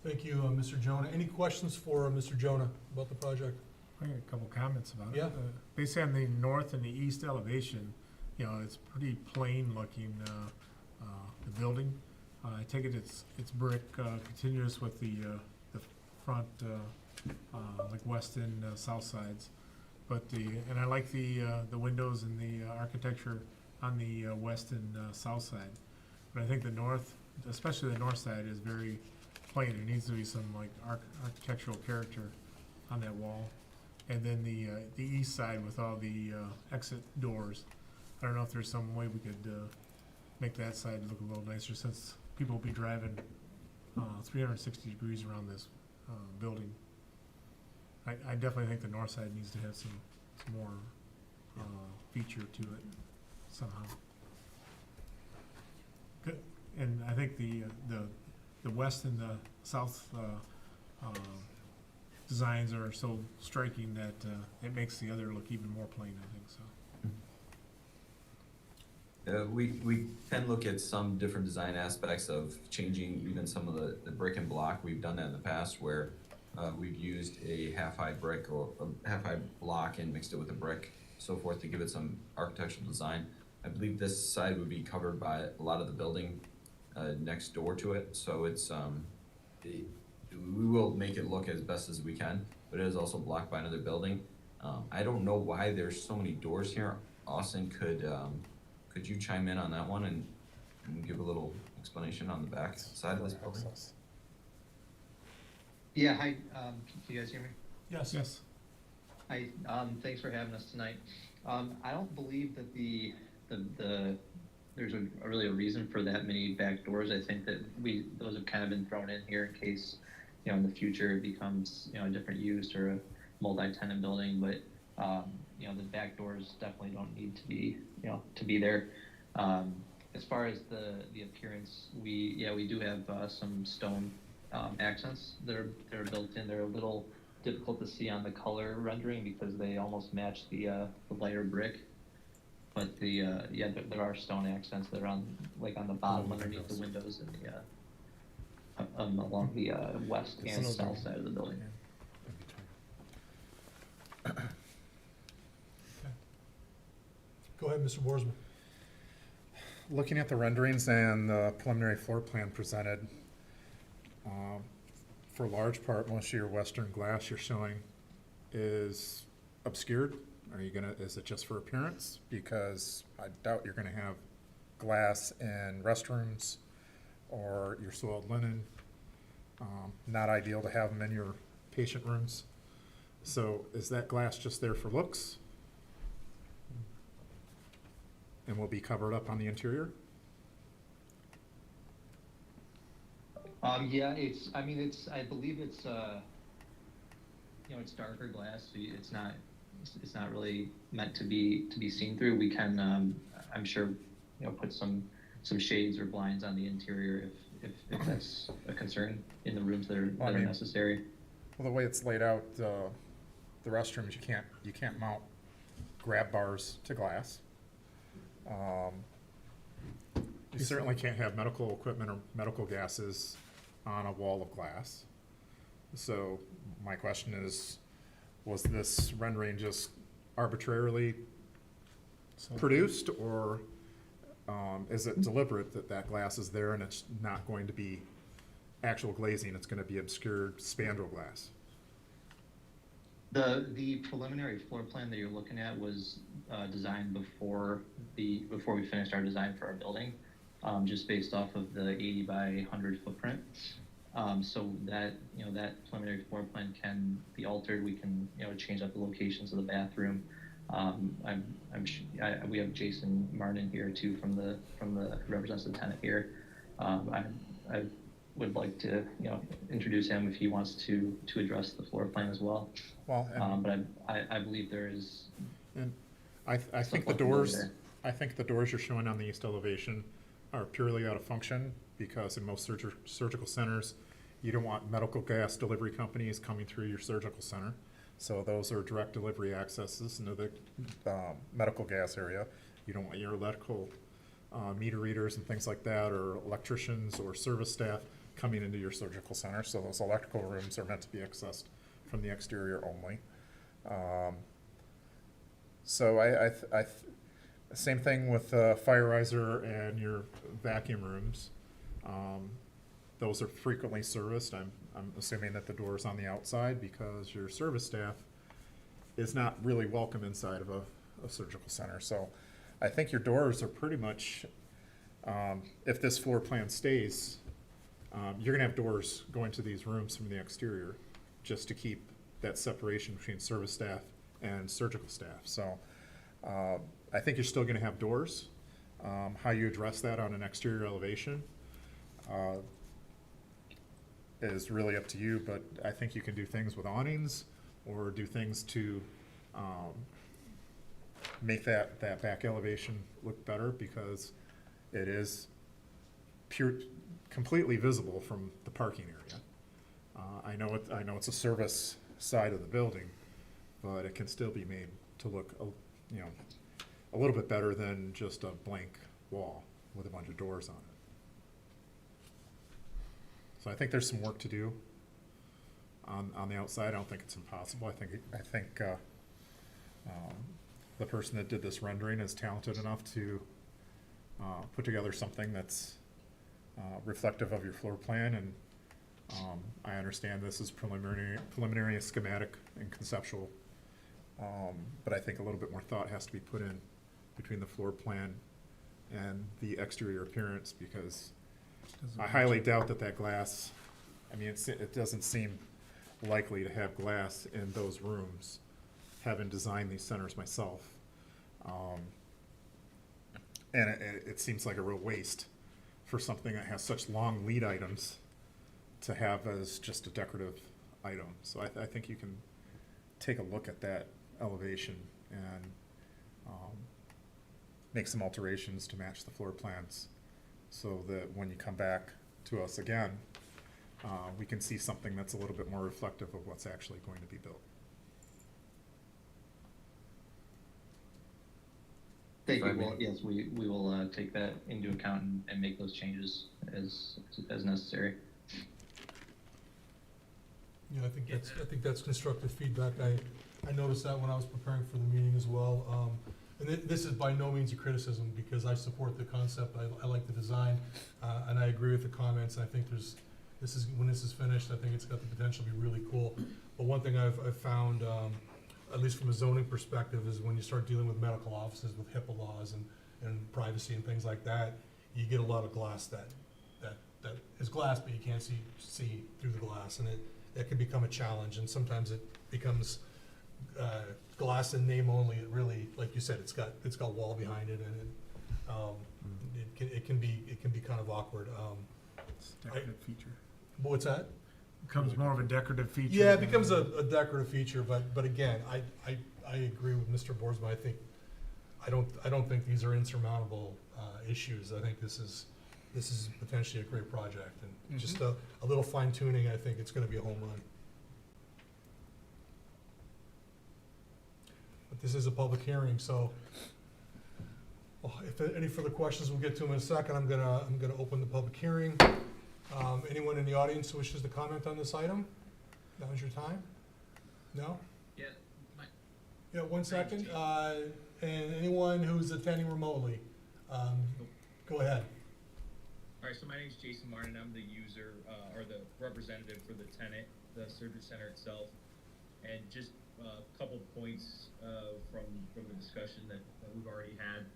Thank you, Mr. Jonah. Any questions for Mr. Jonah about the project? I got a couple comments about it. Yeah. Basically on the north and the east elevation, you know, it's pretty plain looking, the building. I take it it's brick, continuous with the front, like west and south sides. But and I like the windows and the architecture on the west and south side. But I think the north, especially the north side, is very plain. There needs to be some like architectural character on that wall. And then the east side with all the exit doors. I don't know if there's some way we could make that side look a little nicer, since people will be driving 360 degrees around this building. I definitely think the north side needs to have some more feature to it somehow. Good. And I think the west and the south designs are so striking that it makes the other look even more plain, I think so. We can look at some different design aspects of changing even some of the brick and block. We've done that in the past where we've used a half-high brick or a half-high block and mixed it with a brick, so forth, to give it some architectural design. I believe this side would be covered by a lot of the building next door to it, so it's we will make it look as best as we can, but it is also blocked by another building. I don't know why there's so many doors here. Austin, could you chime in on that one and give a little explanation on the back side of this building? Yeah, hi, can you guys hear me? Yes. Yes. Hi, thanks for having us tonight. I don't believe that there's really a reason for that many back doors. I think that those have kind of been thrown in here in case, you know, in the future it becomes, you know, a different use or a multi-tenant building, but, you know, the back doors definitely don't need to be, you know, to be there. As far as the appearance, we do have some stone accents that are built in. They're a little difficult to see on the color rendering because they almost match the lighter brick. But there are stone accents that are on the bottom underneath the windows and along the west and south side of the building. Go ahead, Mr. Boersma. Looking at the renderings and the preliminary floor plan presented, for large part, most of your western glass you're showing is obscured. Is it just for appearance? Because I doubt you're gonna have glass in restrooms or your soiled linen. Not ideal to have them in your patient rooms. So is that glass just there for looks? And will be covered up on the interior? I believe it's it's darker glass, so it's not really meant to be seen through. We can, I'm sure, put some shades or blinds on the interior if that's a concern in the rooms that are necessary. Well, the way it's laid out, the restrooms, you can't mount grab bars to glass. You certainly can't have medical equipment or medical gases on a wall of glass. So my question is, was this rendering just arbitrarily produced, or is it deliberate that that glass is there and it's not going to be actual glazing, it's gonna be obscured spandrel glass? The preliminary floor plan that you're looking at was designed before we finished our design for our building, just based off of the 80 by 100 footprint. So that, that preliminary floor plan can be altered. We can, change up the locations of the bathroom. We have Jason Martin here too from the represents the tenant here. I would like to, introduce him if he wants to address the floor plan as well. Well, But I believe there is. and I think the flexibility doors, there. I think the doors you're showing on the east elevation are purely out of function, because in most surgical centers, you don't want medical gas delivery companies coming through your surgical center. So those are direct delivery accesses into the medical gas area. You don't want your electrical meter readers and things like that, or electricians or service staff coming into your surgical center. So those electrical rooms are meant to be accessed from the exterior only. So same thing with fire riser and your vacuum rooms. Those are frequently serviced. I'm assuming that the door's on the outside, because your service staff is not really welcome inside of a surgical center. So I think your doors are pretty much, if this floor plan stays, you're gonna have doors going to these rooms from the exterior, just to keep that separation between service staff and surgical staff. So I think you're still gonna have doors. How you address that on an exterior elevation is really up to you, but I think you can do things with awnings, or do things to make that back elevation look better, because it is completely visible from the parking area. I know it's a service side of the building, but it can still be made to look, a little bit better than just a blank wall with a bunch of doors on it. So I think there's some work to do on the outside. I don't think it's impossible. I think the person that did this rendering is talented enough to put together something that's reflective of your floor plan, and I understand this is preliminary schematic and conceptual, but I think a little bit more thought has to be put in between the floor plan and the exterior appearance, because I highly doubt that glass, it doesn't seem likely to have glass in those rooms, having designed these centers myself. And it seems like a real waste for something that has such long lead items to have as just a decorative item. So I think you can take a look at that elevation and make some alterations to match the floor plans, so that when you come back to us again, we can see something that's a little bit more reflective of what's actually going to be built. Thank you. Well, yes, we will take that into account and make those changes as necessary. Yeah, I think that's constructive feedback. I noticed that when I was preparing for the meeting as well. And this is by no means a criticism, because I support the concept. I like the design, and I agree with the comments. And I think when this is finished, I think it's got the potential to be really cool. But one thing I've found, at least from a zoning perspective, is when you start dealing with medical offices with HIPAA laws and privacy and things like that, you get a lot of glass that is glass, but you can't see through the glass, and it can become a challenge. And sometimes it becomes glass in name only. It really, like you said, it's got wall behind it, and it can be kind of awkward. It's a decorative feature. What's that? Becomes more of a decorative feature. Yeah, it becomes a decorative feature, but again, I agree with Mr. Boersma. I don't think these are insurmountable issues. I think this is potentially a great project, and just a little fine tuning. I think it's going to be a home run. But this is a public hearing, so if any further questions, we'll get to them in a second. I'm gonna open the public hearing. Anyone in the audience who wishes to comment on this item? Now's your time. No? Yeah. Yeah, 1 second. And anyone who's attending remotely, go ahead. All right, so my name's Jason Martin. I'm the user, or the representative for the tenant, the surgery center itself. And just a couple points from the discussion that we've already had.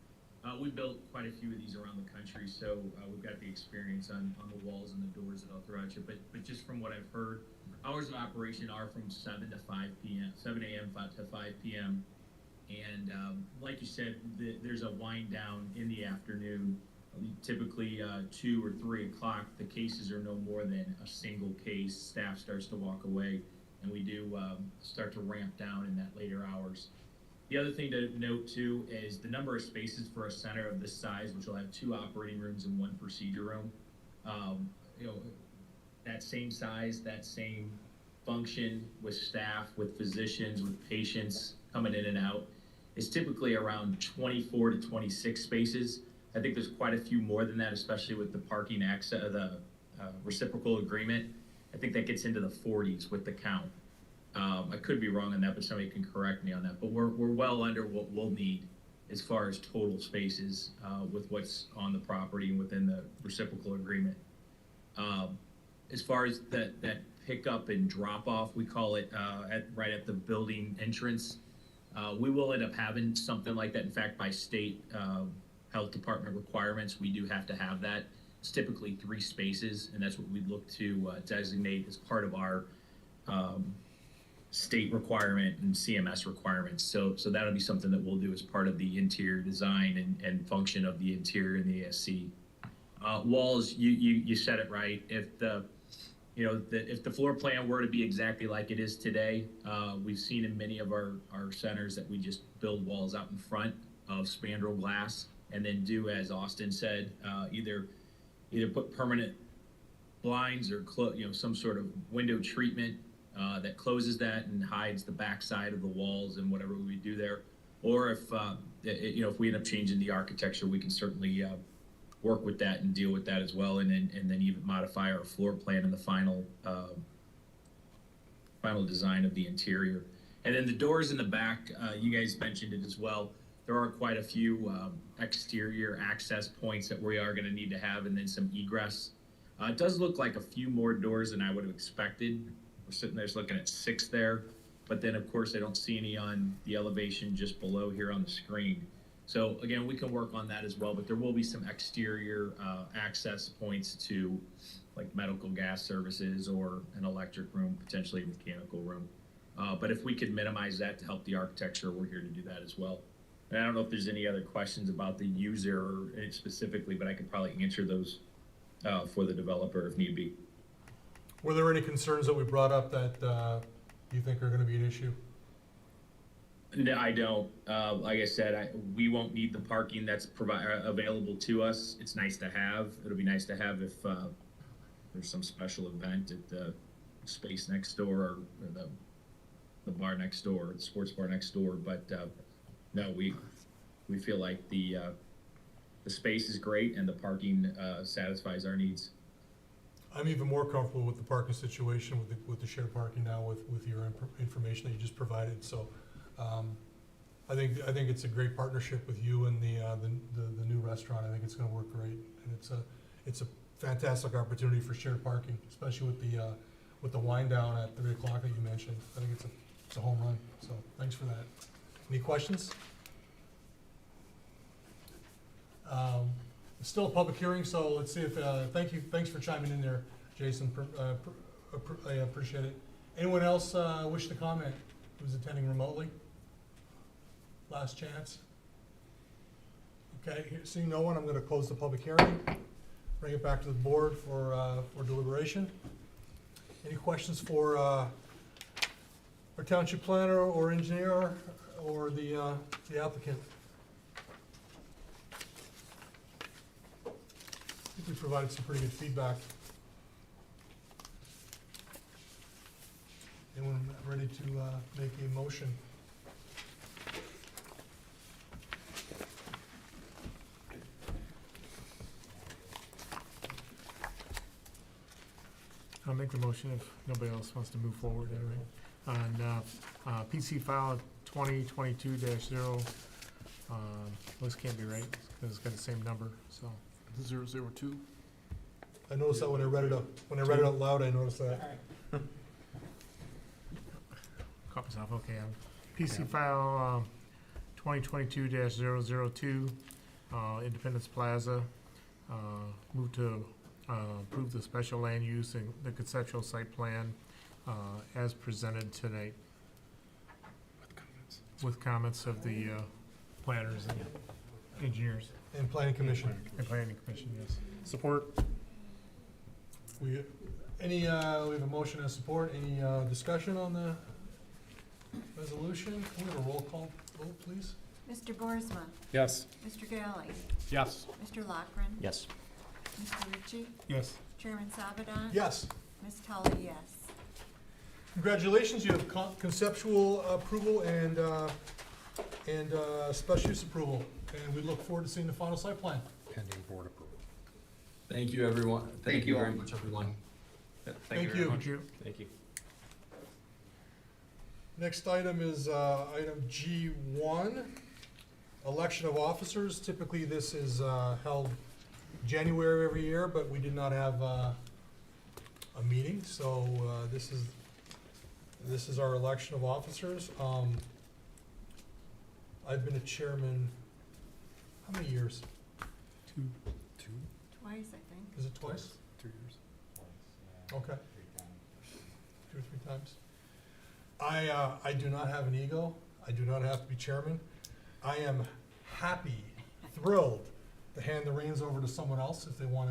We built quite a few of these around the country, so we've got the experience on the walls and the doors that I'll throw at you. But just from what I've heard, hours of operation are from 7 to 5 p.m., 7 a.m. to 5 p.m. And like you said, there's a wind down in the afternoon. Typically 2 or 3 o'clock, the cases are no more than a single case. Staff starts to walk away, and we do start to ramp down in that later hours. The other thing to note too is the number of spaces for a center of this size, which will have 2 operating rooms and 1 procedure room. You know, that same size, that same function with staff, with physicians, with patients coming in and out is typically around 24 to 26 spaces. I think there's quite a few more than that, especially with the parking access, the reciprocal agreement. I think that gets into the 40s with the count. I could be wrong on that, but somebody can correct me on that. But we're well under what we'll need as far as total spaces with what's on the property and within the reciprocal agreement. As far as that pickup and drop off, we call it right at the building entrance. We will end up having something like that. In fact, by state health department requirements, we do have to have that. It's typically 3 spaces, and that's what we look to designate as part of our state requirement and CMS requirements. So that'll be something that we'll do as part of the interior design and function of the interior in the ASC. Walls, you said it right. If the floor plan were to be exactly like it is today, we've seen in many of our centers that we just build walls out in front of spandrel glass and then do, as Austin said, either put permanent blinds or some sort of window treatment that closes that and hides the backside of the walls and whatever we do there. Or if we end up changing the architecture, we can certainly work with that and deal with that as well, and then even modify our floor plan in the final design of the interior. And then the doors in the back, you guys mentioned it as well. There are quite a few exterior access points that we are going to need to have, and then some egress. It does look like a few more doors than I would have expected. We're sitting there looking at 6 there, but then of course I don't see any on the elevation just below here on the screen. So again, we can work on that as well, but there will be some exterior access points to like medical gas services or an electric room, potentially a mechanical room. But if we could minimize that to help the architecture, we're here to do that as well. And I don't know if there's any other questions about the user specifically, but I could probably answer those for the developer if need be. Were there any concerns that we brought up that you think are gonna be an issue? No, I don't. Like I said, we won't need the parking that's available to us. It's nice to have. It'll be nice to have if there's some special event at the space next door or the bar next door, the sports bar next door. But no, we feel like the space is great and the parking satisfies our needs. I'm even more comfortable with the parking situation with the shared parking now with your information that you just provided. So I think it's a great partnership with you and the new restaurant. I think it's going to work great, and it's a fantastic opportunity for shared parking, especially with the wind down at 3 o'clock that you mentioned. I think it's a home run. So thanks for that. Any questions? It's still a public hearing, so let's see if, thanks for chiming in there, Jason. I appreciate it. Anyone else wish to comment who's attending remotely? Last chance. Okay, seeing no one, I'm gonna close the public hearing, bring it back to the board for deliberation. Any questions for our township planner or engineer or the applicant? I think we provided some pretty good feedback. Anyone ready to make a motion? I'll make the motion if nobody else wants to move forward anyway. On PC file 2022-0, this can't be right, because it's got the same number, so. 002. I noticed that when I read it out loud, I noticed that. Caught myself, okay. PC file 2022-002, Independence Plaza. Move to approve the special land use and the conceptual site plan as presented tonight, with comments of the planners and engineers. And planning commission. And planning commission, yes. Support. We have a motion and support. Any discussion on the resolution? Can we have a roll call vote, please? Mr. Boersma, Yes. Mr. Galley, Yes. Mr. Lockren. Yes. Mr. Ritchie, Yes. Chairman Sabadan. Yes. Ms. Tully, yes. Congratulations, you have conceptual approval and special use approval. And we look forward to seeing the final site plan. Pending board approval. Thank you, everyone. Thank you very all. much, everyone. Thank you. Thank you. Thank you. Next item is item G1, election of officers. Typically, this is held January every year, but we did not have a meeting, so this is our election of officers. I've been a chairman, how many years? Two. Twice, I think. Is it twice? 2 years. Okay. 2 or 3 times. I do not have an ego. I do not have to be chairman. I am happy, thrilled to hand the reins over to someone else if they want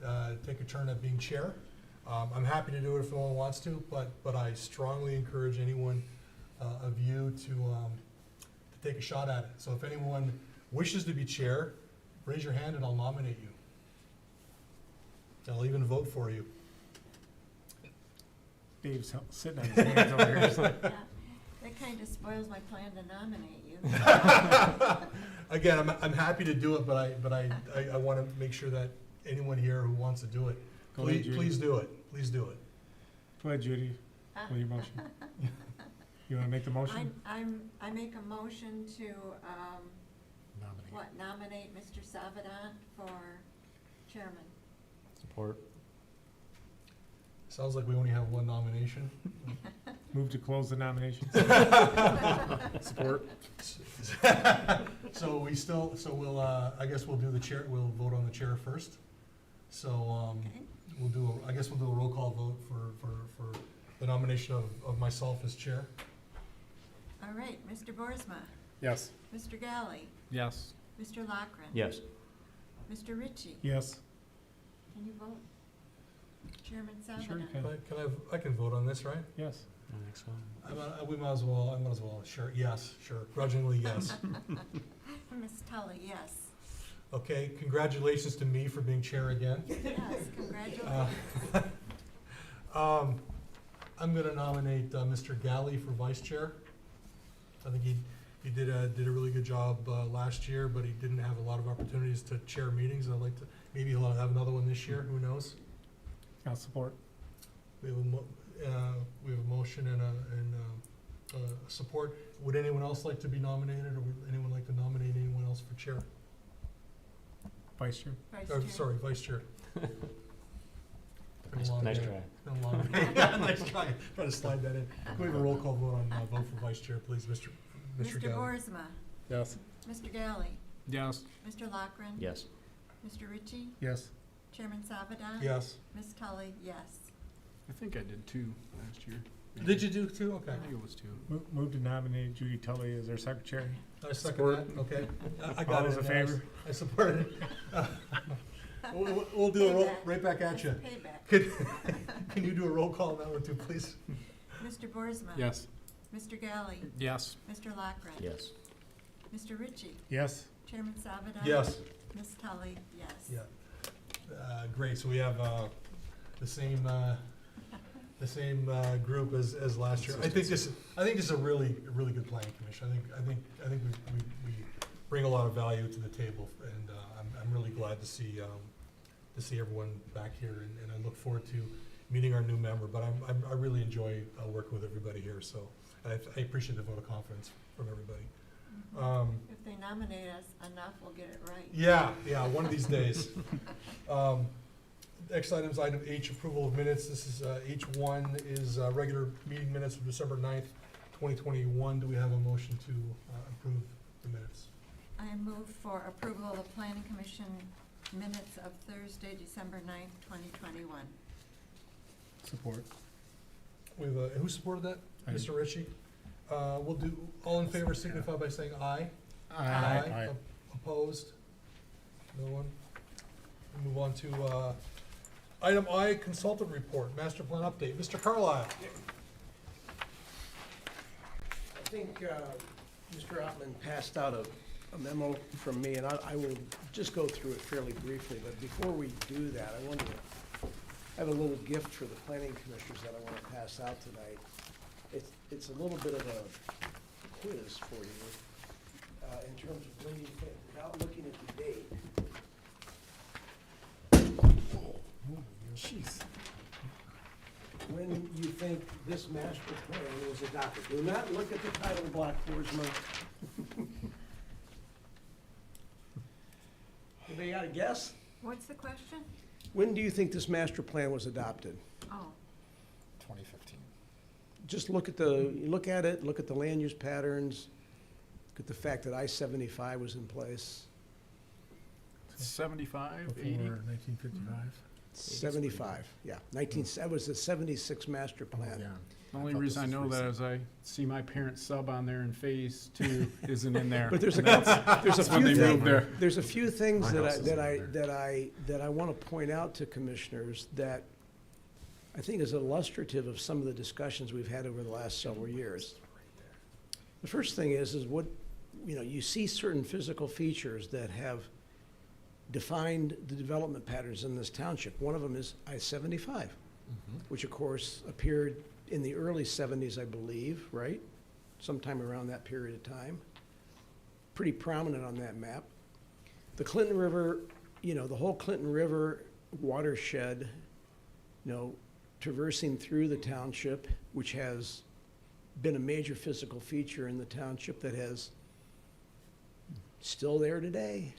to take a turn at being chair. I'm happy to do it if no one wants to, but I strongly encourage anyone of you to take a shot at it. So if anyone wishes to be chair, raise your hand and I'll nominate you. I'll even vote for you. Dave's sitting on his hands over here. Yeah, that kind of spoils my plan to nominate you. Again, I'm happy to do it, but I want to make sure that anyone here who wants to do it, Go ahead, Judy. please do it. Please do it. Go ahead, Judy, with your motion. You want to make the motion? I make a motion to, Nominate. nominate Mr. Sabadan for chairman. Support. Sounds like we only have one nomination. Move to close the nominations. Support. So we'll, I guess we'll do the chair, we'll vote on the chair first. So, Okay. we'll do a roll call vote for the nomination of myself as chair. All right, Mr. Boersma, Yes. Mr. Galley, Yes. Mr. Lockren. Yes. Mr. Ritchie, Yes. can you vote? Chairman Sure Sabadan. you can. I can vote on this, right? Yes. We might as well, sure, yes, sure, grudgingly, yes. Ms. Tully, yes. Okay, congratulations to me for being chair again. Yes, congratulations. I'm gonna nominate Mr. Galley for vice chair. I think he did a really good job last year, but he didn't have a lot of opportunities to chair meetings. I'd like to, maybe he'll have another one this year, who knows? I'll support. We have a motion and support. Would anyone else like to be nominated, or would anyone like to nominate anyone else for chair? Vice Chair. Vice Or, chair. sorry, vice chair. Been a Nice, long nice day. try. Been a long day. Nice try. Try to slide that in. Can we have a roll call vote on vote for vice chair, please, Mr. Mr. Galley? Boersma, Yes. Mr. Galley, Yes. Mr. Lockren. Yes. Mr. Ritchie, Yes. Chairman Sabadan. Yes. Ms. Tully, yes. I think I did 2 last year. Did you do two? Okay. I think it was 2. Move to nominate Judy Tully as our secretary. I second that, okay. I got All it. those in favor? I support it. We'll do a roll, Payback. right back at you. Payback. Can you do a roll call on that one too, please? Mr. Boersma. Yes. Mr. Galley, Yes. Mr. Lockren. Yes. Mr. Ritchie, Yes. Chairman Sabadan. Yes. Ms. Tully, yes. Yeah. Great, so we have the same group as last year. I think this is a really good planning commission. I think we bring a lot of value to the table, and I'm really glad to see everyone back here, and I look forward to meeting our new member. But I really enjoy working with everybody here. So I appreciate the vote of confidence from everybody. If they nominate us enough, we'll get it right. Yeah, one of these days. Next item is item H, approval of minutes. This is, H1 is regular meeting minutes of December 9th, 2021. Do we have a motion to approve the minutes? I move for approval of the planning commission minutes of Thursday, December 9th, 2021. Support. Who supported that? I did. Mr. Ritchie? We'll do, all in favor signify by saying aye. Aye. Opposed? No one? We move on to item I, consultant report, master plan update. Mr. Carlisle? I think Mr. Ottman passed out a memo from me, and I will just go through it fairly briefly, but before we do that, I want to have a little gift for the planning commissioners that I want to pass out tonight. It's a little bit of a quiz for you in terms of when you think, without looking at the date. Jeez. When you think this master plan was adopted. Do not look at the title block, Boersma. Anybody got a guess? What's the question? When do you think this master plan was adopted? Oh, 2015. Just look at it, look at the land use patterns, look at the fact that I-75 was in place. 75, Before 80? 1955. 75, yeah. That was the 76 master plan. Yeah. The only thought reason I this was know that is I see my parents' sub on there, and phase 2 isn't in there. But there's a And couple, there's a that's when few they moved there. things, there's a few things My that house isn't that I want to point out to commissioners that I think is illustrative of some of the discussions we've had over the last several years. The first thing is what, you see certain physical features that have defined the development patterns in this township. One of them is I-75, which of course appeared in the early 70s, I believe, right? Sometime around that period of time. Pretty prominent on that map. The Clinton River, the whole Clinton River watershed, traversing through the township, which has been a major physical feature in the township that has still there today.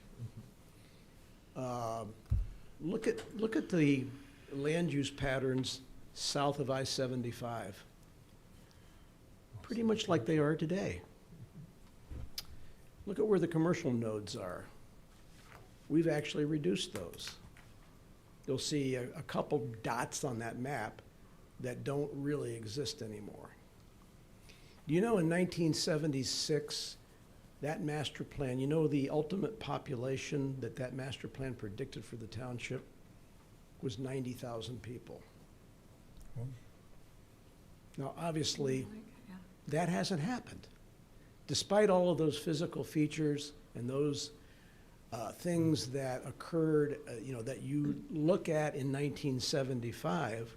Look at the land use patterns south of I-75. Pretty much like they are today. Look at where the commercial nodes are. We've actually reduced those. You'll see a couple dots on that map that don't really exist anymore. Do you know in 1976, that master plan, the ultimate population that master plan predicted for the township was 90,000 people. Now, obviously, yeah. that hasn't happened. Despite all of those physical features and those things that occurred, that you look at in 1975,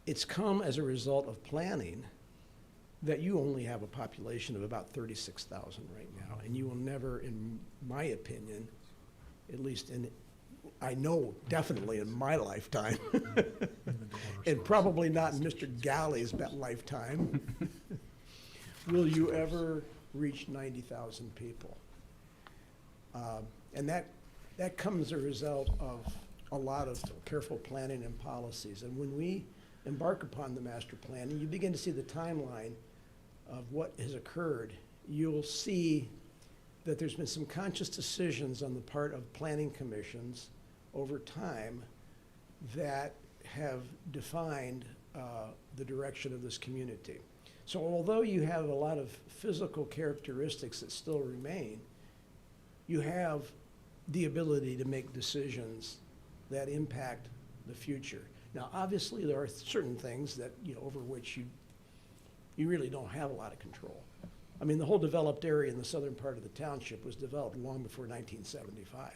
it's come as a result of planning that you only have a population of about 36,000 right now. And you will never, in my opinion, at least I know definitely in my lifetime, and probably not in Mr. Galley's lifetime, will you ever reach 90,000 people. And that comes as a result of a lot of careful planning and policies. And when we embark upon the master plan, and you begin to see the timeline of what has occurred, you'll see that there's been some conscious decisions on the part of planning commissions over time that have defined the direction of this community. So although you have a lot of physical characteristics that still remain, you have the ability to make decisions that impact the future. Now, obviously, there are certain things that, over which you really don't have a lot of control. I mean, the whole developed area in the southern part of the township was developed long before 1975.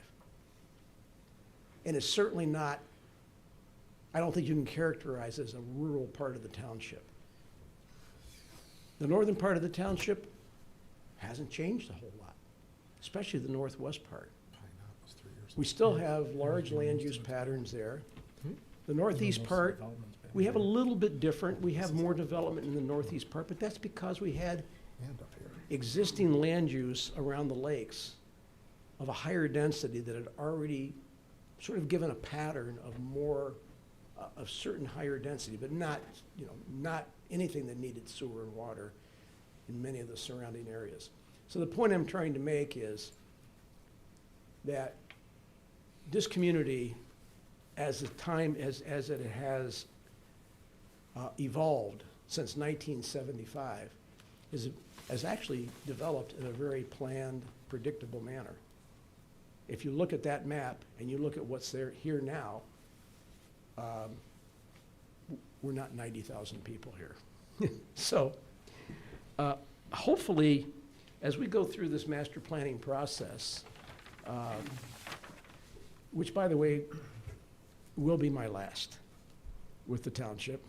And it's certainly not, I don't think you can characterize it as a rural part of the township. The northern part of the township hasn't changed a whole lot, especially the northwest part. We still have large land use patterns there. The northeast part, we have a little bit different. We have more development in the northeast part, but that's because we had existing land use around the lakes of a higher density that had already sort of given a pattern of more, of certain higher density, but not, not anything that needed sewer and water in many of the surrounding areas. So the point I'm trying to make is that this community, as it has evolved since 1975, has actually developed in a very planned, predictable manner. If you look at that map and you look at what's there here now, we're not 90,000 people here. So hopefully, as we go through this master planning process, which, by the way, will be my last with the township.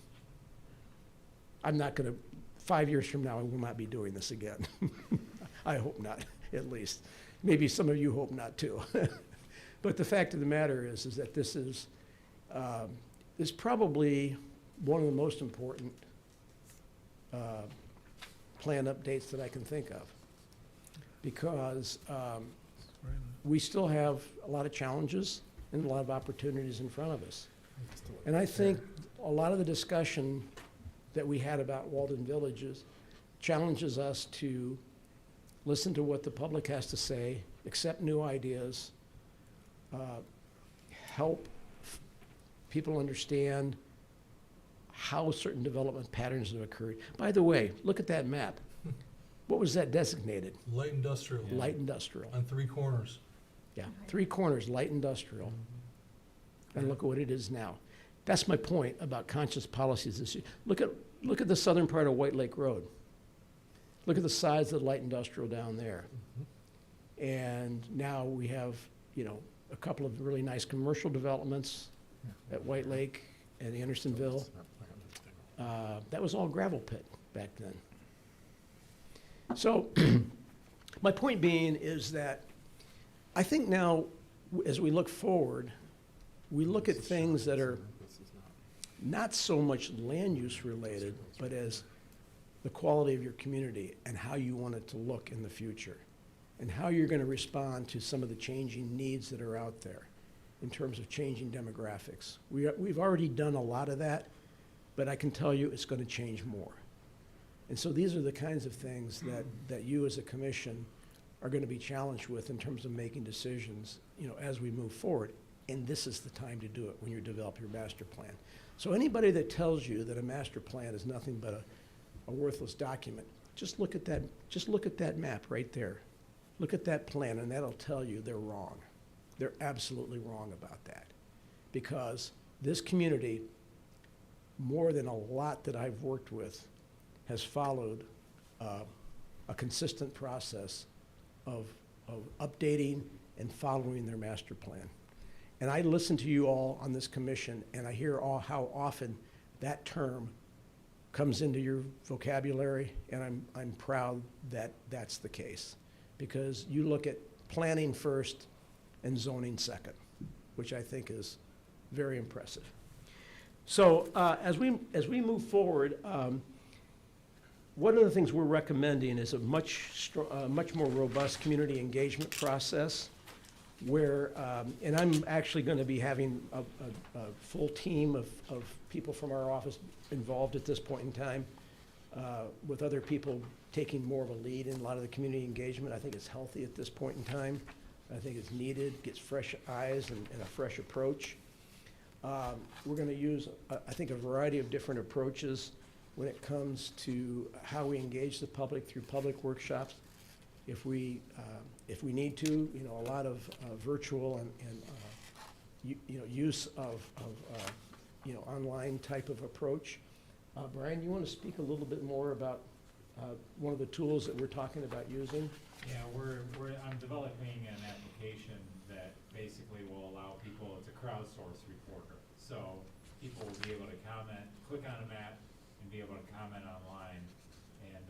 I'm not going to, 5 years from now, I will not be doing this again. I hope not, at least. Maybe some of you hope not, too. But the fact of the matter is that this is probably one of the most important plan updates that I can think of. Because we still have a lot of challenges and a lot of opportunities in front of us. And I think a lot of the discussion that we had about Walden Villages challenges us to listen to what the public has to say, accept new ideas, help people understand how certain development patterns have occurred. By the way, look at that map. What was that designated? Light industrial. Light industrial. On 3 corners. Yeah, 3 corners, light industrial. And look at what it is now. That's my point about conscious policies this year. Look at the southern part of White Lake Road. Look at the size of the light industrial down there. And now we have, a couple of really nice commercial developments at White Lake and Andersonville. That was all gravel pit back then. So my point being is that I think now, as we look forward, we look at things that are not so much land use related, but as the quality of your community and how you want it to look in the future, and how you're going to respond to some of the changing needs that are out there in terms of changing demographics. We've already done a lot of that, but I can tell you it's going to change more. And so these are the kinds of things that you as a commission are going to be challenged with in terms of making decisions, as we move forward. And this is the time to do it, when you develop your master plan. So anybody that tells you that a master plan is nothing but a worthless document, just look at that map right there. Look at that plan, and that'll tell you they're wrong. They're absolutely wrong about that. Because this community, more than a lot that I've worked with, has followed a consistent process of updating and following their master plan. And I listen to you all on this commission, and I hear how often that term comes into your vocabulary, and I'm proud that that's the case. Because you look at planning first and zoning second, which I think is very impressive. So as we move forward, one of the things we're recommending is a much more robust community engagement process where, and I'm actually going to be having a full team of people from our office involved at this point in time, with other people taking more of a lead in a lot of the community engagement. I think it's healthy at this point in time. I think it's needed, gets fresh eyes and a fresh approach. We're going to use, I think, a variety of different approaches when it comes to how we engage the public through public workshops. If we need to, a lot of virtual and use of online type of approach. Brian, you want to speak a little bit more about one of the tools that we're talking about using? Yeah, I'm developing an application that basically will allow people, it's a crowdsource reporter. So people will be able to comment, click on a map, and be able to comment online. And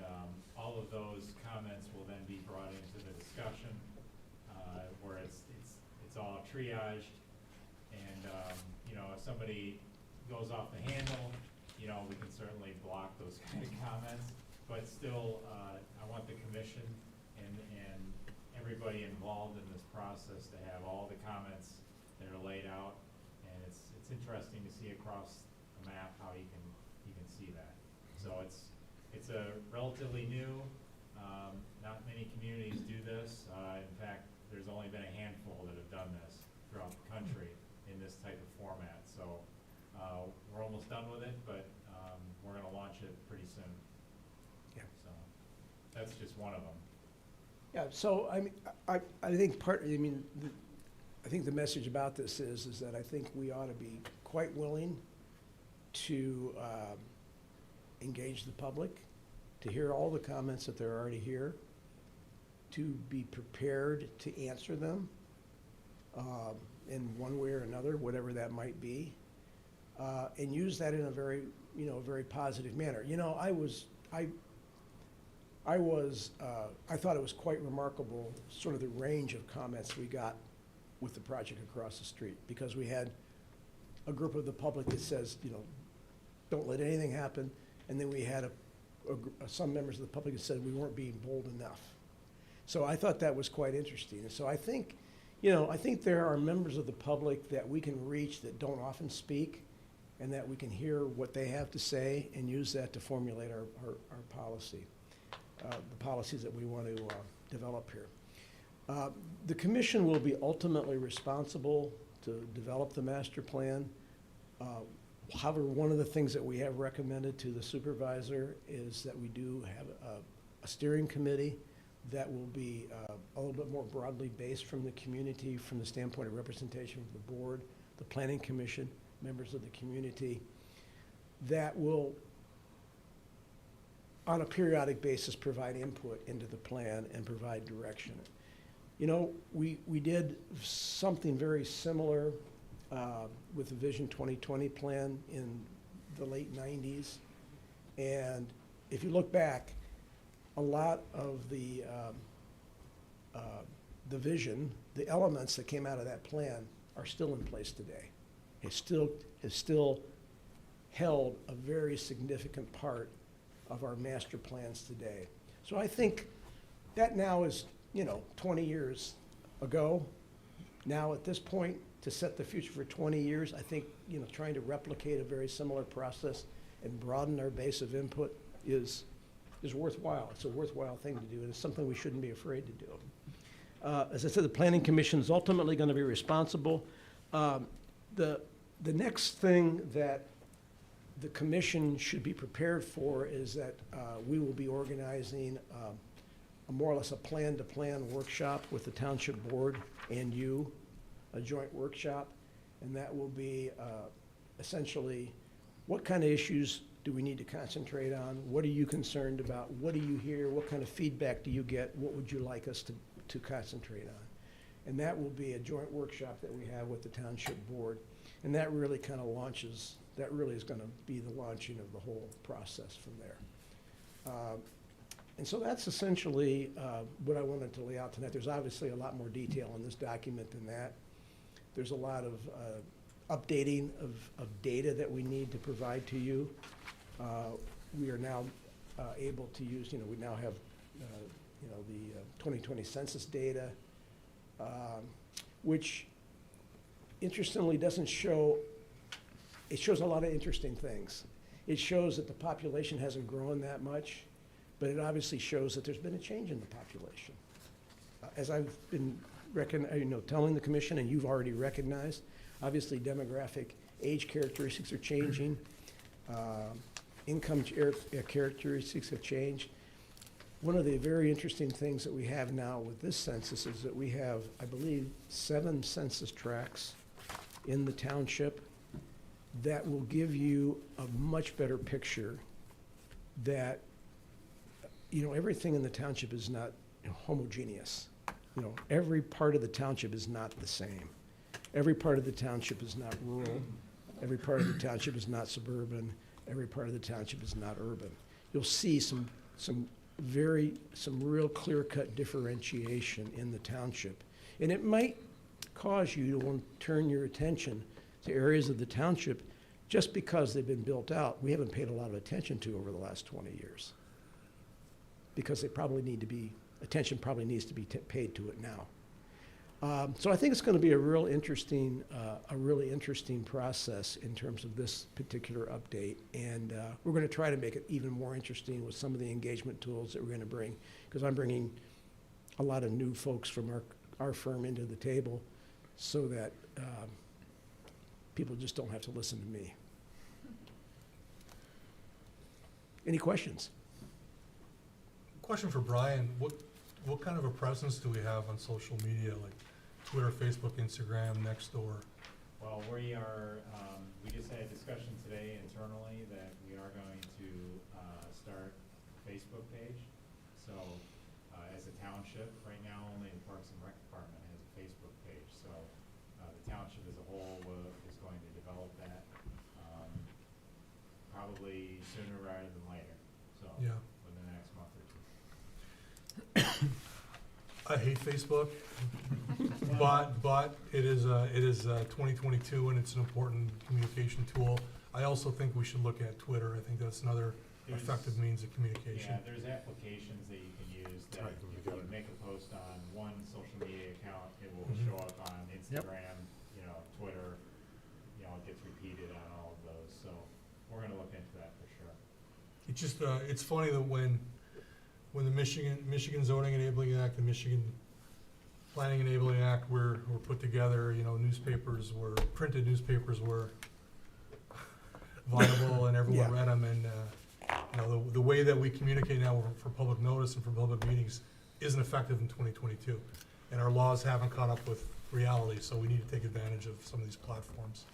all of those comments will then be brought into the discussion, where it's all triaged. And if somebody goes off the handle, you know, we can certainly block those kind of comments. But still, I want the commission and everybody involved in this process to have all the comments that are laid out. And it's interesting to see across the map how you can see that. So it's a relatively new, not many communities do this. In fact, there's only been a handful that have done this throughout the country in this type of format. So we're almost done with it, but we're gonna launch it pretty soon. Yeah. So that's just one of them. Yeah, so I mean, I think I think the message about this is that I think we ought to be quite willing to engage the public, to hear all the comments that they're already here, to be prepared to answer them in one way or another, whatever that might be, and use that in a very, very positive manner. You know, I thought it was quite remarkable, sort of the range of comments we got with the project across the street, because we had a group of the public that says, don't let anything happen, and then we had some members of the public that said we weren't being bold enough. So I thought that was quite interesting. And so I think, I think there are members of the public that we can reach that don't often speak, and that we can hear what they have to say and use that to formulate our policy, the policies that we want to develop here. The commission will be ultimately responsible to develop the master plan. However, one of the things that we have recommended to the supervisor is that we do have a steering committee that will be a little bit more broadly based from the community, from the standpoint of representation of the board, the planning commission, members of the community, that will, on a periodic basis, provide input into the plan and provide direction. We did something very similar with the Vision 2020 plan in the late 90s. And if you look back, a lot of the vision, the elements that came out of that plan are still in place today. It still held a very significant part of our master plans today. So I think that now is, 20 years ago. Now at this point, to set the future for 20 years, I think, trying to replicate a very similar process and broaden our base of input is worthwhile. It's a worthwhile thing to do, and it's something we shouldn't be afraid to do. As I said, the Planning Commission is ultimately going to be responsible. The next thing that the commission should be prepared for is that we will be organizing more or less a plan-to-plan workshop with the township board and you, a joint workshop, and that will be essentially what kind of issues do we need to concentrate on? What are you concerned about? What do you hear? What kind of feedback do you get? What would you like us to concentrate on? And that will be a joint workshop that we have with the township board. And that really kind of launches, that really is going to be the launching of the whole process from there. And so that's essentially what I wanted to lay out tonight. There's obviously a lot more detail in this document than that. There's a lot of updating of data that we need to provide to you. We are now able to use, we now have, the 2020 census data, which interestingly doesn't show, it shows a lot of interesting things. It shows that the population hasn't grown that much, but it obviously shows that there's been a change in the population. As I've been telling the commission, and you've already recognized, obviously demographic age characteristics are changing. Income characteristics have changed. One of the very interesting things that we have now with this census is that we have, I believe, 7 census tracts in the township that will give you a much better picture that, everything in the township is not homogeneous. Every part of the township is not the same. Every part of the township is not rural. Every part of the township is not suburban. Every part of the township is not urban. You'll see some real clear-cut differentiation in the township. And it might cause you to want to turn your attention to areas of the township just because they've been built out, we haven't paid a lot of attention to over the last 20 years. Because they probably need to be, attention probably needs to be paid to it now. So I think it's going to be a really interesting process in terms of this particular update. And we're going to try to make it even more interesting with some of the engagement tools that we're going to bring. Because I'm bringing a lot of new folks from our firm into the table so that people just don't have to listen to me. Any questions? Question for Brian, what kind of a presence do we have on social media, like Twitter, Facebook, Instagram, Nextdoor? Well, we are, we just had a discussion today internally that we are going to start a Facebook page. So as a township, right now only the Parks and Rec Department has a Facebook page. So the township as a whole is going to develop that probably sooner rather than later. So Yeah. within the next month or two. I hate Facebook, but it is 2022 and it's an important communication tool. I also think we should look at Twitter. I think that's another effective means of communication. Yeah, there's applications that you can use that Tie them if you together. make a post on one social media account, it will Mhm. show up on Instagram, Twitter, it gets repeated on all of those, so we're gonna look into that for sure. It's just, it's funny that when the Michigan Zoning Enabling Act, the Michigan Planning Enabling Act were put together, newspapers printed newspapers were viable and everyone Yeah. read them, and, the way that we communicate now for public notice and for public meetings isn't effective in 2022. And our laws haven't caught up with reality, so we need to take advantage of some of these platforms.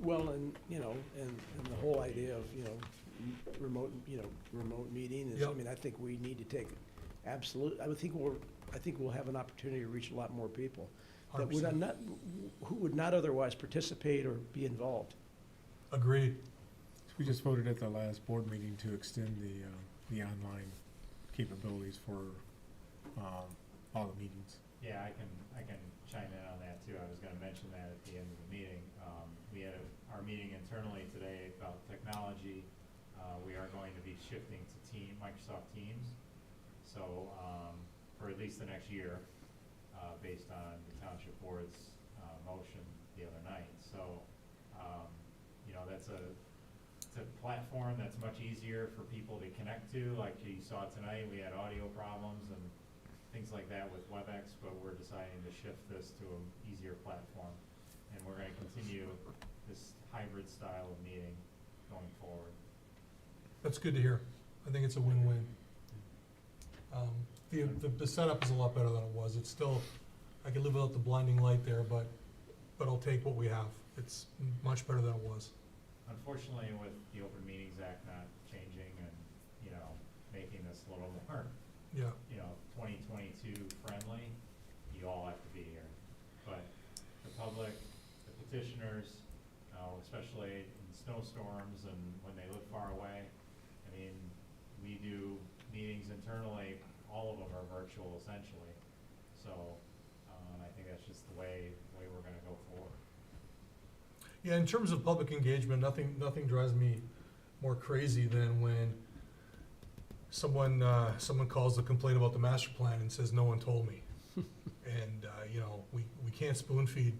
Well, and the whole idea of, remote meeting is, Yep. I think we need to take I think we'll have an opportunity to reach a lot more people that would 100%. who would not otherwise participate or be involved. Agreed. We just voted at the last board meeting to extend the online capabilities for all the meetings. Yeah, I can chime in on that too. I was gonna mention that at the end of the meeting. We had our meeting internally today about technology. We are going to be shifting to Microsoft Teams. So, for at least the next year, based on the township board's motion the other night. So, it's a platform that's much easier for people to connect to. Like you saw tonight, we had audio problems and things like that with WebEx, but we're deciding to shift this to an easier platform. And we're gonna continue this hybrid style of meeting going forward. That's good to hear. I think it's a win-win. The setup is a lot better than it was. It's still, I could live without the blinding light there, but I'll take what we have. It's much better than it was. Unfortunately, with the Open Meetings Act not changing and, making this a little more, Yeah. 2022 friendly, you all have to be here. But the public, the petitioners, especially in snowstorms and when they live far away, we do meetings internally, all of them are virtual essentially. So, I think that's just the way we're gonna go forward. Yeah, in terms of public engagement, nothing drives me more crazy than when someone calls to complain about the master plan and says, no one told me. And, we can't spoon feed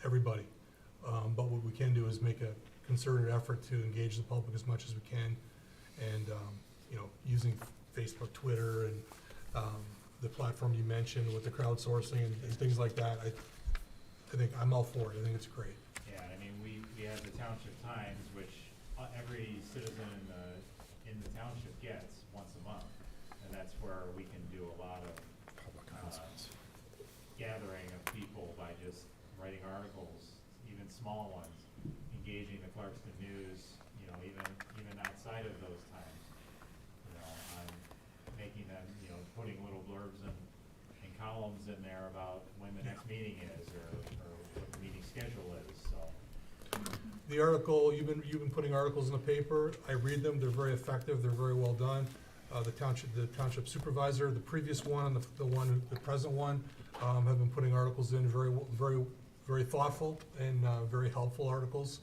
everybody. But what we can do is make a concerted effort to engage the public as much as we can. And, using Facebook, Twitter, and the platform you mentioned with the crowdsourcing and things like that, I think I'm all for it. I think it's great. Yeah, we have the Township Times, which every citizen in the township gets once a month. And that's where we can do a lot of Public announcements. gathering of people by just writing articles, even small ones, engaging the Clarkston News, even outside of those times. On making them, putting little blurbs and columns in there about when the next meeting is or what the meeting schedule is, so. The article, you've been putting articles in the paper. I read them. They're very effective. They're very well done. The township supervisor, the previous one and the present one, have been putting articles in very very thoughtful and very helpful articles.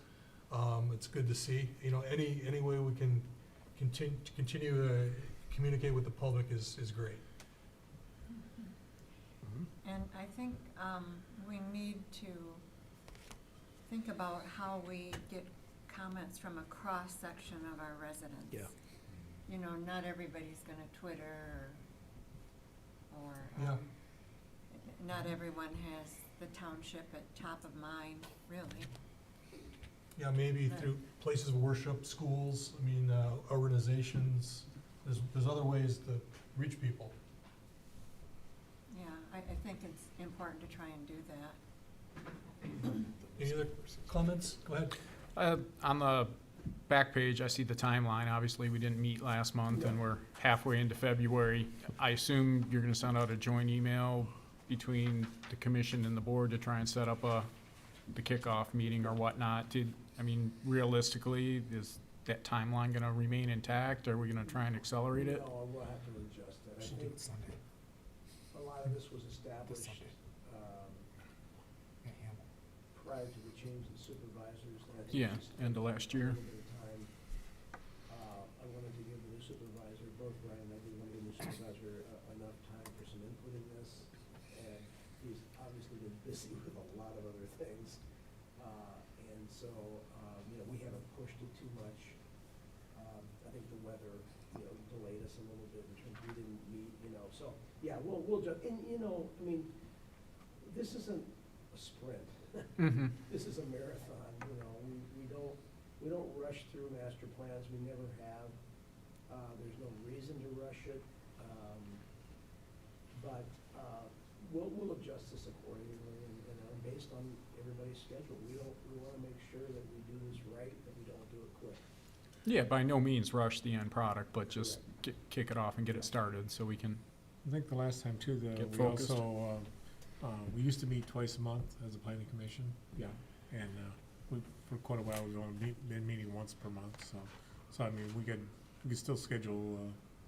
It's good to see, any way we can continue to communicate with the public is great. And I think we need to think about how we get comments from a cross-section of our residents. Yeah. Not everybody's gonna Twitter or Yeah. not everyone has the township at top of mind, really. Yeah, maybe Right. through places of worship, schools, organizations, there's other ways to reach people. Yeah, I think it's important to try and do that. Any other comments? Go ahead. On the back page, I see the timeline. Obviously, we didn't meet last month, and we're halfway into February. I assume you're gonna send out a joint email between the commission and the board to try and set up the kickoff meeting or whatnot. Realistically, is that timeline gonna remain intact? Are we gonna try and accelerate it? No, we'll have to adjust that. I Should do think it Sunday. a lot of this was established Sunday. prior to the change in supervisors. And I think Yeah, we just end of last year. a little bit of time. I wanted to give the new supervisor, both Brian and I did want to give the new supervisor enough time for some input in this. And he's obviously been busy with a lot of other things. And so, we haven't pushed it too much. I think the weather, delayed us a little bit in terms we didn't meet, so, yeah, we'll just, and, this isn't a sprint. Mm-hmm. This is a marathon, we don't rush through master plans, we never have. There's no reason to rush it. But we'll adjust this accordingly and based on everybody's schedule. We wanna make sure that we do this right, that we don't do it quick. Yeah, by no means rush the end product, but just kick it off and get it started so we can, I think the last time too, Get we focused. also, we used to meet twice a month as a planning commission. Yeah. And, for quite a while, we've only been meeting once per month, so we could still schedule,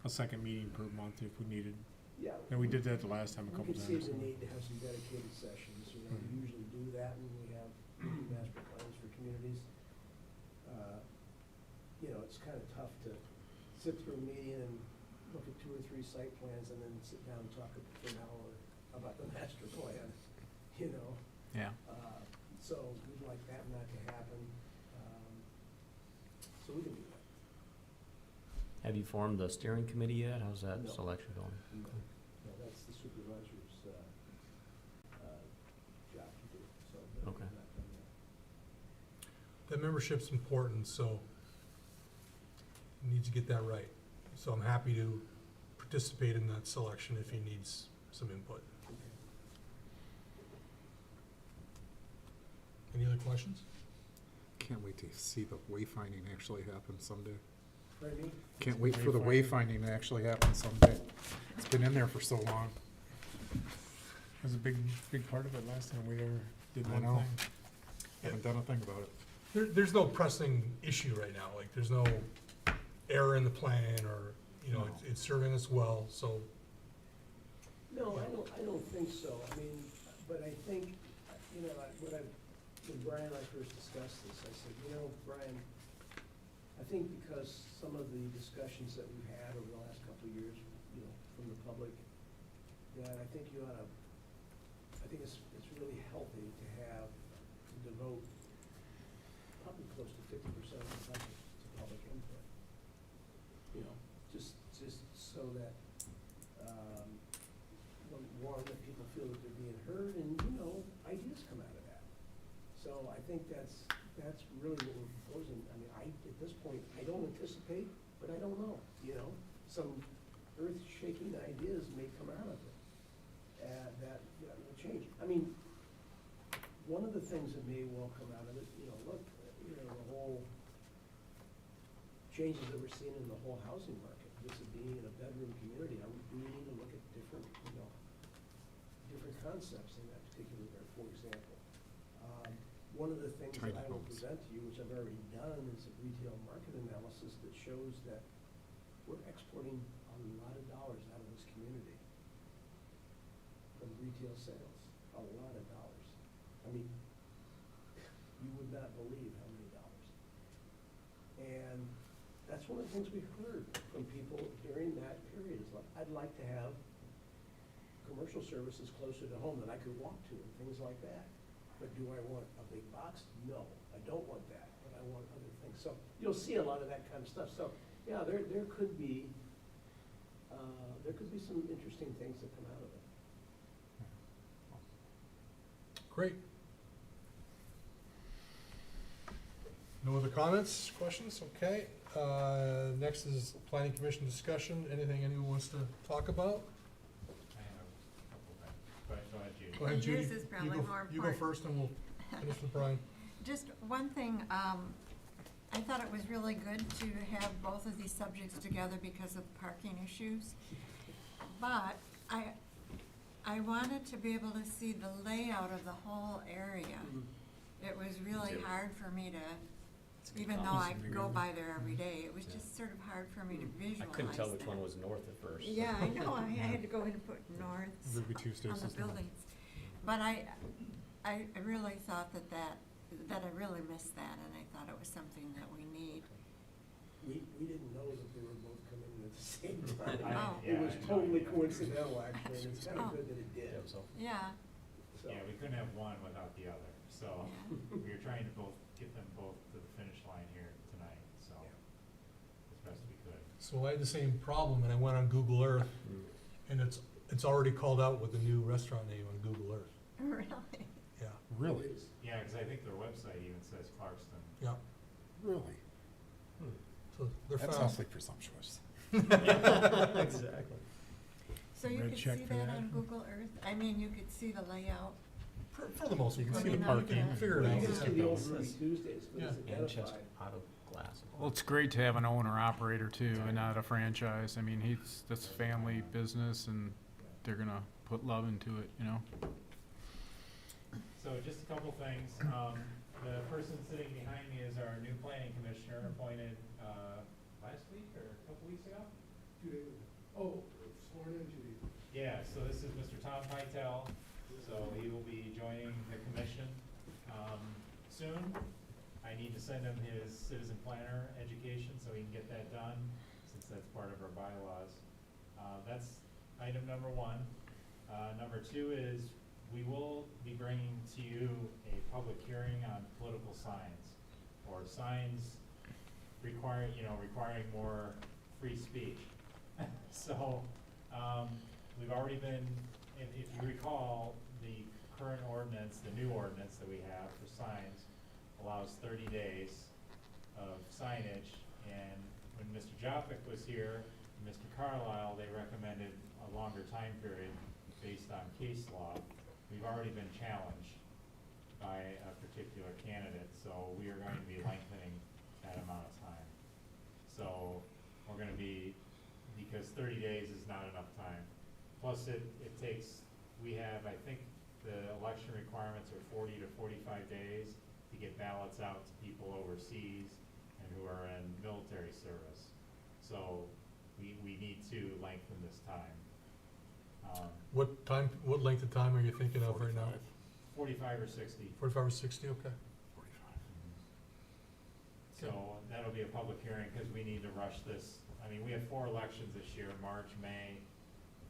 a second meeting per month if we needed. Yeah. And we did that the last time a couple We times. could see the need to have some dedicated sessions, we usually do that when we have master plans for communities. It's kind of tough to sit through a meeting and look at 2 or 3 site plans and then sit down and talk for an hour about the master plan, yeah. So we'd like that not to happen, so we can do that. Have you formed the steering committee yet? How's that No. selection going? No, that's the supervisor's, job to do, so. Okay. Not done yet. That membership's important, so you need to get that right. So I'm happy to participate in that selection if he needs some input. Any other questions? Can't wait to see the wayfinding actually happen someday. Pardon me? Can't wait for the wayfinding to actually happen someday. It's been in there for so long. It was a big part of it last time we ever did I one know. thing. Haven't done a thing about it. There's no pressing issue right now, there's no error in the plan or, No. it's serving us well, so. No, I don't think so. But I think, when Brian and I first discussed this, I said, Brian, I think because some of the discussions that we've had over the last couple of years, from the public, that I think I think it's really healthy to devote probably close to 50% of the budget to public input. Just so that, one, that people feel that they're being heard and, ideas come out of that. So I think that's really what we're proposing. At this point, I don't anticipate, but I don't know, some earth-shaking ideas may come out of it, that will change. One of the things that may well come out of it, the whole changes that we're seeing in the whole housing market, this being in a bedroom community, we need to look at different concepts in that particular area. For example, one of the things that Tiny I will homes. present to you, which I've already done, is a retail market analysis that shows that we're exporting a lot of dollars out of this community from retail sales, a lot of dollars. believe how many dollars. And that's one of the things we heard from people during that period, is like, I'd like to have commercial services closer to home that I could walk to and things like that. But do I want a big box? No, I don't want that, but I want other things. So you'll see a lot of that kind of stuff. So, yeah, there could be some interesting things that come out of it. Great. No other comments, questions? Okay. Next is planning commission discussion. Anything anyone wants to talk about? I have a couple things, but go ahead, Judy. Go ahead, Judy. Yours is probably more You go important. first and we'll finish with Brian. Just one thing, I thought it was really good to have both of these subjects together because of parking issues. But I wanted to be able to see the layout of the whole area. It was really too. hard for me to, It's a good even though call. I go by there every day, it was just sort of hard for me to I visualize couldn't tell which that. one was north at first. Yeah, I know, I had to go in and put north Ruby Tuesdays on the is north. buildings. But I really thought that I really missed that, and I thought it was something that we need. We didn't know that they were both coming in at the same time. Oh. It was I know, totally yeah. coincidental, actually, and it's kind Oh. of good that it did. That was all. Yeah, So, Yeah, we couldn't have one without the other, so yeah. we were trying to get them both to the finish line here tonight, so as best we could. So I had the same problem and I went on Google Earth and it's already called out with the new restaurant name on Google Earth. Really? Yeah, Really? Yeah, because I think their website even says Clarkston. yeah. Really? So they're That fast. sounds like presumptuous. Exactly. So you Red could check see for that that. on Google Earth? I mean, you could see the layout? For the most, you can I see the mean, I'm parking, looking at- figure it you out. can see the old It's- Ruby Tuesdays, but it's And just identified. auto glass. Well, it's great to have an owner-operator too, and not a franchise. I mean, that's family business, and they're gonna put love into it, you know? So just a couple things. The person sitting behind me is our new planning commissioner appointed, last week or a couple weeks ago? 2 days ago. Oh, sworn in 2 days ago. Yeah, so this is Mr. Tom Pytel, so he will be joining the commission, soon. I need to send him his citizen planner education so he can get that done, since that's part of our bylaws. That's item number one. Number two is, we will be bringing to you a public hearing on political signs, or signs requiring more free speech. So, we've already been, if you recall, the current ordinance, the new ordinance that we have for signs allows 30 days of signage, and when Mr. Joppick was here, and Mr. Carlisle, they recommended a longer time period based on case law. We've already been challenged by a particular candidate, so we are going to be lengthening that amount of time. So we're gonna be, because 30 days is not enough time. Plus it takes, we have, I think, the election requirements are 40 to 45 days to get ballots out to people overseas and who are in military service. So we need to lengthen this time. What length of time are you thinking of right now? 45 or 60. 45 or 60, okay. So that'll be a public hearing, because we need to rush this. I mean, we have 4 elections this year, March, May,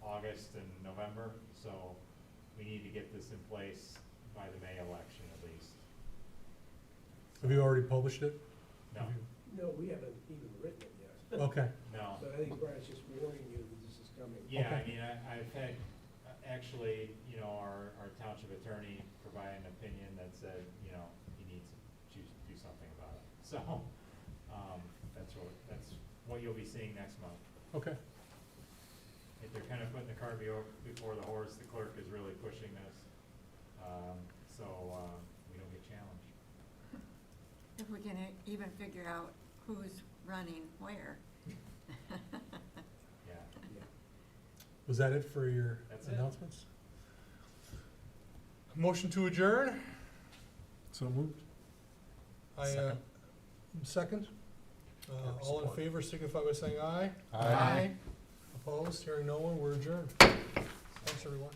August, and November. So we need to get this in place by the May election at least. Have you already published it? No, Have you- No, we haven't even written it yet. Okay, no. But I think Brian's just warning you that this is coming. Yeah, I Okay. mean, I've had, actually, our township attorney provide an opinion that said, you need to do something about it. So, that's what you'll be seeing next month. okay. If they're kind of putting the cart before the horse, the clerk is really pushing this, so, we don't get challenged. If we can even figure out who's running where. Yeah, Was that it for your That's it. announcements? Motion to adjourn? So moved? Second. Second? All in Support. favor, signify by saying aye. Aye. Opposed, hearing no one, we're adjourned. Thanks, everyone.